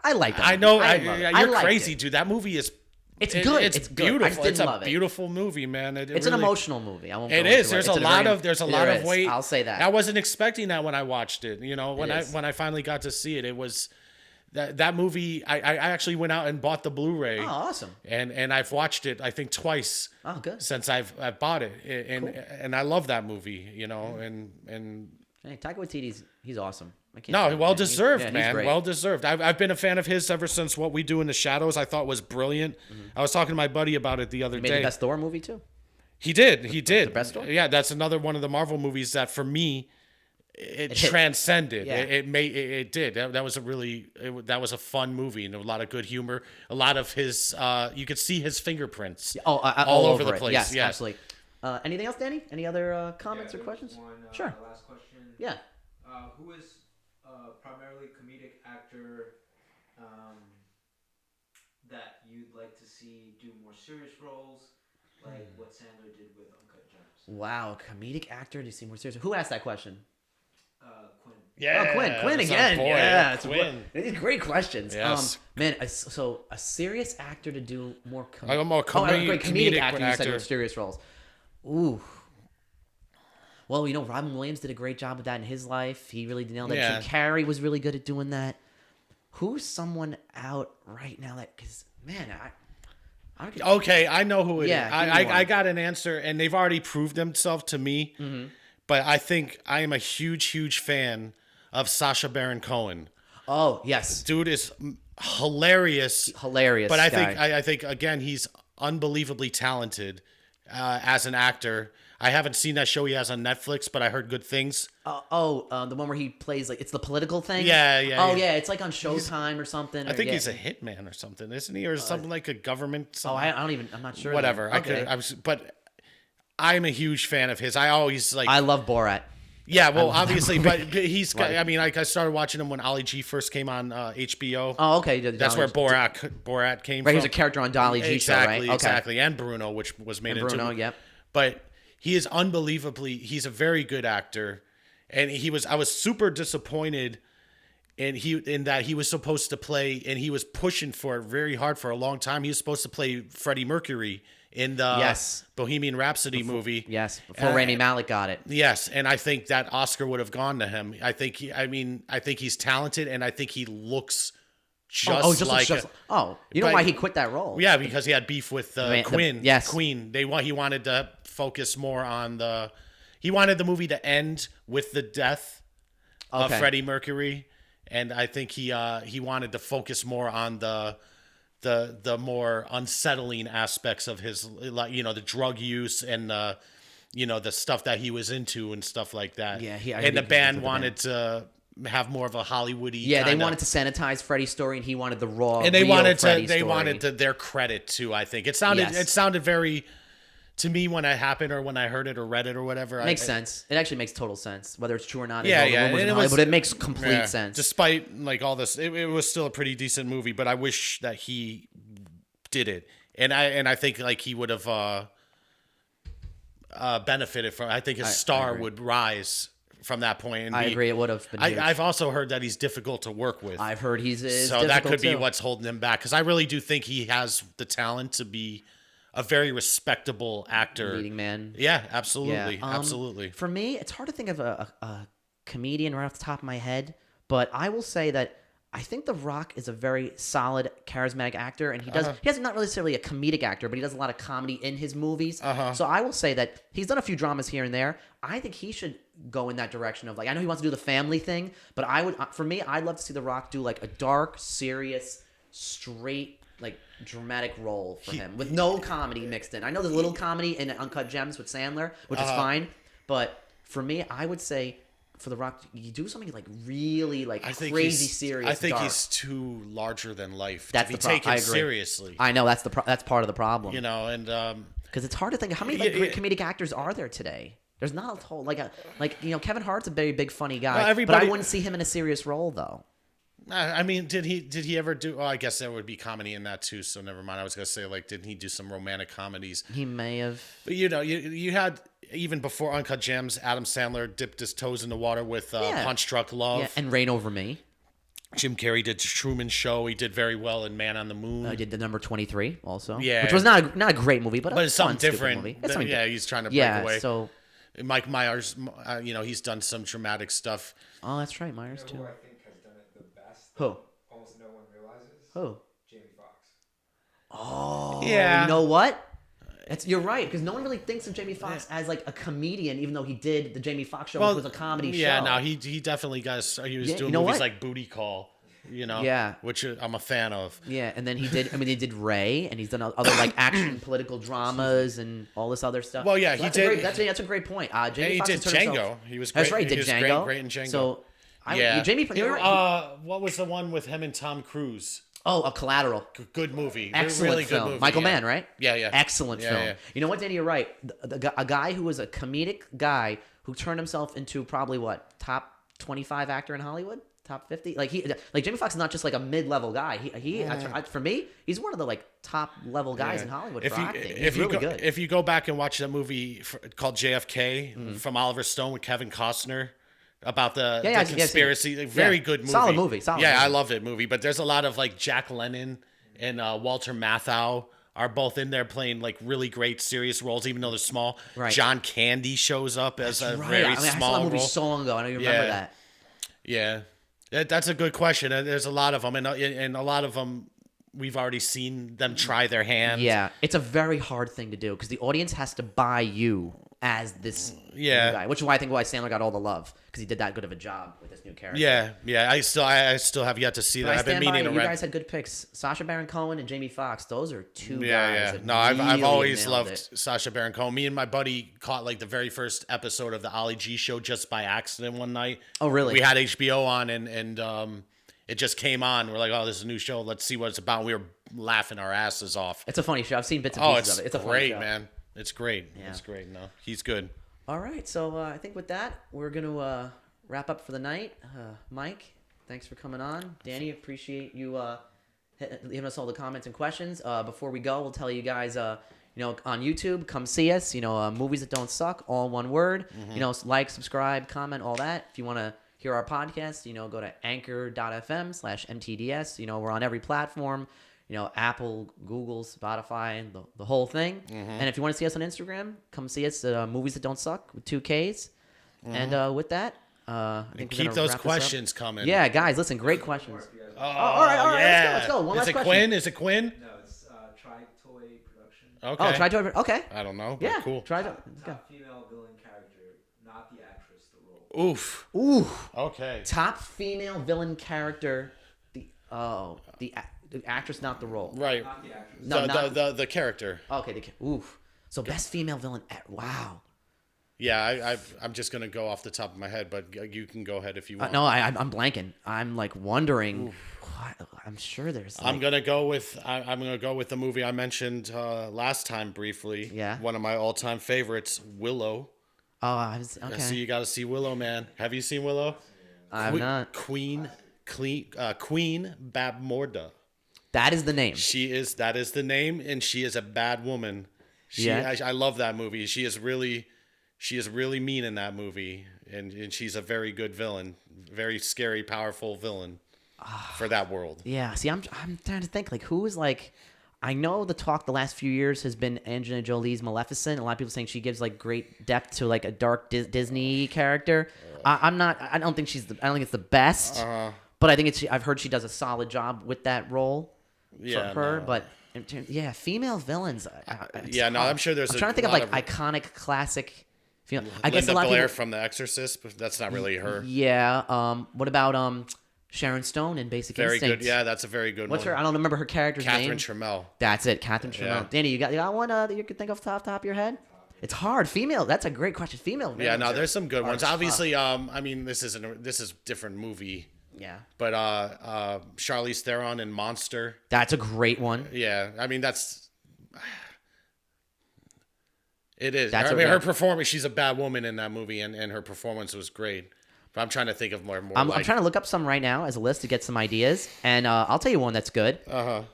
I like that. I know, I love it. I you're liked crazy, it. dude. That movie is. It's good. It's It's good. I beautiful. just didn't It's a love it. beautiful movie, man. It's an emotional movie. I won't. It go is. into There's It's a lot of there is. weight. I'll say that. I wasn't expecting that when I watched it. You know, when is. when I finally got to see it, it was that movie. I actually went out and bought the Blu-ray. Oh, awesome. And I've watched it I think twice. Oh, good. Since I've bought it, and I love that movie. You know, and Hey, Taika Waititi's he's awesome. I can't no, say well that. deserved, He's man. great. Well deserved. I've been a fan of his ever since What We Do in the Shadows. I thought was brilliant. I was talking to my buddy about it the other He made day. the best Thor movie too. He did. The best Thor? Yeah, that's another one of the Marvel movies that for me it hit. transcended. Yeah. It did. That was that was a fun movie and a lot of good humor. A lot of his you could see his fingerprints. All over the it. place. Yes, Yeah. absolutely. Anything else, Danny? Any other comments or there questions? was one, Sure. Last question. Yeah. Who is primarily comedic actor that you'd like to see do more serious roles, like what Sandler did with Uncut Gems? Wow, comedic actor to see more serious. Who asked that question? Quinn. Yeah. Oh, Quinn that's our again. boy, Yeah, it's Quinn. These are great questions. Yes. Man, so a serious actor to do more. A more great comedic actor. You said actor. with serious roles. Ooh. Well, you know, Robin Williams did a great job of that in his life. He really nailed it. Yeah. Jim Carrey was really good at doing that. Who's someone out right now that? Because man, I don't. Okay, I know who it is. Yeah, give me one. I got an answer, and they've already proved themselves to me. Mm-hmm. But I think I am a huge fan of Sacha Baron Cohen. Oh yes, Dude is hilarious. hilarious. But I guy. think again he's unbelievably talented as an actor. I haven't seen that show he has on Netflix, but I heard good things. The one where he plays like it's the political thing. Yeah. Oh yeah, it's like on Showtime or something. I think yeah. he's a hitman or something, isn't he? Or something like a government. Oh, Something. I don't even. I'm not sure. Whatever. Okay. But I'm a huge fan of his. I always like. I love Borat. Yeah, well, love that obviously, movie. but he's. I mean, like I started watching him when Ali G first came on HBO. Oh, okay. That's where Borat came Right, from. he was a character on Dolly G show, right? Okay. Exactly, and Bruno, which was made And into Bruno, yep. But he is unbelievably. He's a very good actor, and I was super disappointed. In that he was supposed to play, and he was pushing for it very hard for a long time. He was supposed to play Freddie Mercury in the Yes. Bohemian Rhapsody movie. Yes, before Rami Malek got it. Yes, and I think that Oscar would have gone to him. I think he's talented, and I think he looks just like. you know but- why he quit that role? Yeah, because he had beef with Quinn. yes. Queen. He wanted to focus more on the. He wanted the movie to end with the death of Okay. Freddie Mercury, and I think he wanted to focus more on the more unsettling aspects of his, like, you know, the drug use and you know, the stuff that he was into and stuff like that. Yeah, and the band wanted to have more of a Hollywoody. Yeah, they kinda- wanted to sanitize Freddie's story, and he wanted the raw. and they real wanted Freddie to story. their credit too. I think it sounded very to me when it happened or when I heard it or read it or whatever. Makes sense. It actually makes total sense, whether it's true or not. Yeah, it's all the rumors and in it was- Hollywood, it makes complete Yeah, sense. Despite like all this, it was still a pretty decent movie. But I wish that he did it, and I think like he would have benefited from. I think his star agree. would rise from that point. And I agree. It would have been. huge. I've also heard that he's difficult to work with. I've heard he's So that could be too. what's holding him back. Because I really do think he has the talent to be a very respectable actor. leading man. Yeah, absolutely. Yeah, Absolutely. For me, it's hard to think of a comedian right off the top of my head, but I will say that I think The Rock is a very solid, charismatic actor, and he has not necessarily a comedic actor, but he does a lot of comedy in his movies. So I will say that he's done a few dramas here and there. I think he should go in that direction of, like, I know he wants to do the family thing, but for me, I'd love to see The Rock do like a dark, serious, straight, like, dramatic role for him with no comedy mixed in. I know there's a little comedy in Uncut Gems with Sandler, which is fine, but for me, I would say for The Rock, you do something like really like I think crazy serious. I think dark. he's too larger than life That's to be the problem. taken I agree. seriously. I know that's part of the problem. You know, and Because it's hard to think how many like great comedic actors are there today. There's not a whole Kevin Hart's a very big funny guy, Well, but I wouldn't see him in a serious role though. I mean, did he ever do? Oh, I guess there would be comedy in that too. So never mind. I was gonna say like, didn't he do some romantic comedies? He may have. But you know, you had even before Uncut Gems, Adam Sandler dipped his toes in the water with Punch Drunk Love. Yeah, and Reign Over Me. Jim Carrey did Truman Show. He did very well in Man on the Moon. I did the number 23 also. Yeah. Which was not a great movie, but But it's something fun, different. movie. It's something different. He's trying to break away. Yeah, so. Mike Myers, you know, he's done some dramatic stuff. Oh, that's right, Myers too. Who I think has done it the best. Who? Almost no one realizes. Who? Jamie Foxx. Oh, Yeah. You know what? You're right, because no one really thinks of Jamie Foxx as like a comedian, even though he did the Jamie Foxx show, which was a comedy show. Yeah, no, he definitely he was doing movies like Booty Call, you know, which I'm a fan of. Yeah, and then he did Ray, and he's done other like action political dramas and all this other stuff. Well, yeah, so he did. That's a great point. Jamie He Foxx did Django. He was great. That's right, he did Django. Great in Django. So, yeah, Jamie. What was the one with him and Tom Cruise? Oh, A Collateral. Good movie. Excellent really film. good movie. Michael Mann, right? Yeah. Excellent film. Yeah. You know what, Danny? You're right. A guy who was a comedic guy who turned himself into probably top 25 actor in Hollywood, top 50. Like Jamie Foxx is not just like a mid-level guy. For me, he's one of the like top level guys in Hollywood for acting. He's really good. If you go back and watch that movie called JFK from Oliver Stone with Kevin Costner. About the conspiracy, very good movie. Solid movie. I love that movie. But there's a lot of like Jack Lemmon and Walter Matthau are both in there playing like really great serious roles, even though they're small. Right. John Candy shows up as a very small I saw that movie role. so long ago. I know you remember that. Yeah, that's a good question. There's a lot of them, and a lot of them we've already seen them try their hand. Yeah, it's a very hard thing to do because the audience has to buy you as this new guy, which is why I think Sandler got all the love because he did that good of a job with this new character. Yeah. I still have yet to see that. I've been meaning to. You guys had good picks. Sacha Baron Cohen and Jamie Foxx. Those are two guys. Yeah. No, I've I've always loved Sacha Baron Cohen. Me and my buddy caught like the very first episode of the Ollie G show just by accident one night. Oh, really? We had HBO on and it just came on. We're like, oh, this is a new show. Let's see what it's about. And we were laughing our asses off. It's a funny show. I've seen bits and pieces of it. It's a funny show. Man. It's great. Yeah. It's great. No, he's good. All right, so I think with that, we're going to wrap up for the night. Mike, thanks for coming on. Danny, appreciate you giving us all the comments and questions. Before we go, we'll tell you guys, on YouTube, come see us. Movies That Don't Suck, all one word. Mm-hmm. Like, subscribe, comment, all that. If you want to hear our podcast, go to anchor.fm/MTDS. We're on every platform. Apple, Google, Spotify, the whole thing. Mm-hmm. And if you want to see us on Instagram, come see us at Movies That Don't Suck with 2 Ks. Mm-hmm. And with that, I think keep those questions coming. Yeah, guys, listen, great questions. All right, yeah. Let's go. One last question. Is it Quinn? No, it's Tri-Toy Production. Okay. Oh, Tri-Toy. Okay. I don't know. Yeah, cool. Tri-Toy. Top female villain character, not the actress, the role. Oof. Okay. Top female villain character. The actress, not the role. Right. Not the actress. No, the character. Okay. Oof. So best female villain. Wow. Yeah, I'm just gonna go off the top of my head, but you can go ahead if you want. No, I'm blanking. I'm like wondering. I'm sure there's. I'm gonna go with the movie I mentioned last time briefly. Yeah. One of my all-time favorites, Willow. Oh, okay. I see you got to see Willow, man. Have you seen Willow? I've not. Queen Babmorda. That is the name. That is the name, and she is a bad woman. I love that movie. She is really mean in that movie, and she's a very good villain, very scary, powerful villain for that world. Yeah. See, I'm trying to think who is like. I know the talk the last few years has been Angelina Jolie's Maleficent. A lot of people saying she gives great depth to a dark Disney character. I don't think it's the best, but I think I've heard she does a solid job with that role. Yeah, for her, but female villains. I'm sure there's. I'm trying to think of iconic, classic. I guess Linda a lot Blair of people, from The Exorcist, but that's not really her. Yeah. What about Sharon Stone in Basic Very Instinct? good. Yeah, that's a very good What's one. her? I don't remember her character's name. Catherine Trammell. That's it, Catherine Trammell. Yeah. Danny, you got one that you could think of top of your head? It's hard. Female. That's a great question. Female. Yeah, villains no, are- there's some good are ones. tough. Obviously, I mean, this is different movie, Yeah. but Charlize Theron in Monster. That's a great one. Yeah, I mean it is. That's I mean, a- her performance. She's a bad woman in that movie, and her performance was great. But I'm trying to think of more. I'm like, trying to look up some right now as a list to get some ideas, and I'll tell you one that's good.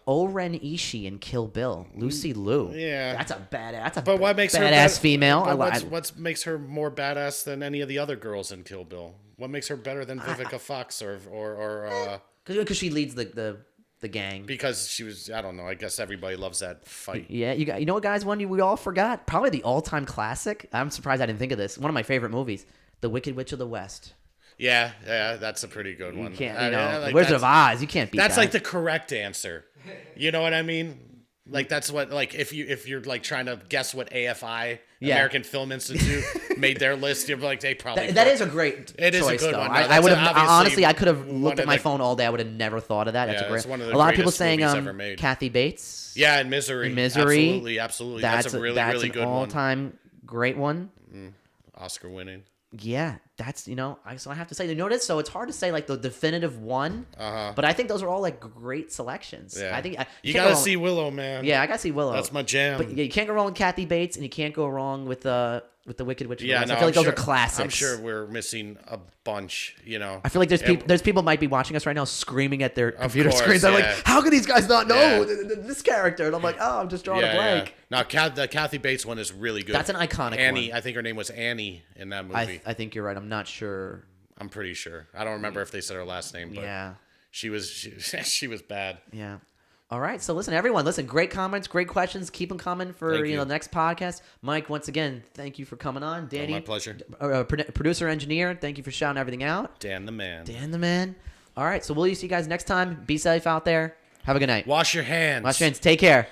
Oren Ishii in Kill Bill, Lucy Liu. Yeah. that's a badass. That's a But what makes her badass female. But what makes her more badass than any of the other girls in Kill Bill? What makes her better than Vivica Fox or because she leads the gang. because she was, I don't know. I guess everybody loves that fight. Yeah, you know what, guys? One we all forgot, probably the all-time classic. I'm surprised I didn't think of this. One of my favorite movies, The Wicked Witch of the West. Yeah, that's a pretty good one. You can't, Like, Wizard of that's- Oz. You can't beat That's that. like the correct answer. You know what I mean? Like that's what like if you're like trying to guess what AFI Yeah. American Film Institute made their list, you're like they probably that is a great It is a choice, good though. one. No, I that's would have obviously honestly, I could have one looked at of my the- phone all day. I would have never thought of that. That's Yeah, a great. it's one of the a lot of people greatest saying movies ever made. Kathy Bates. Yeah, in Misery. In Misery. Absolutely. That's a really really an good one. all-time great one. Oscar winning. Yeah, that's so I have to say, you notice. So it's hard to say like the definitive one, but I think those are all like great selections. Yeah. I think you can't go gotta wrong- see Willow, man. Yeah, I gotta see Willow. That's my jam. But yeah, you can't go wrong with Kathy Bates, and you can't go wrong with the Wicked Witch. of the Yeah, West. no, I feel like I'm those sure, are classics. I'm sure we're missing a bunch. You know, I feel like there's people might be watching us right now screaming at their computer course, screens. They're yeah. like, "How can these guys not know Yeah. this character?" And I'm like, "Oh, I'm just drawing a blank." No, the Kathy Bates one is really good. That's an iconic Annie, one. I think her name was Annie in that movie. I think you're right. I'm not sure. I'm pretty sure. I don't remember if they said her last name, but Yeah, she was bad. yeah. All right. So listen, everyone. Listen, great comments, great questions. Keep them coming for Thank you. the next podcast. Mike, once again, thank you for coming on. Danny, my pleasure. Producer, engineer, thank you for shouting everything out. Dan the man. Dan the man. All right. So we'll see you guys next time. Be safe out there. Have a good night. Wash your hands. Wash your hands. Take care.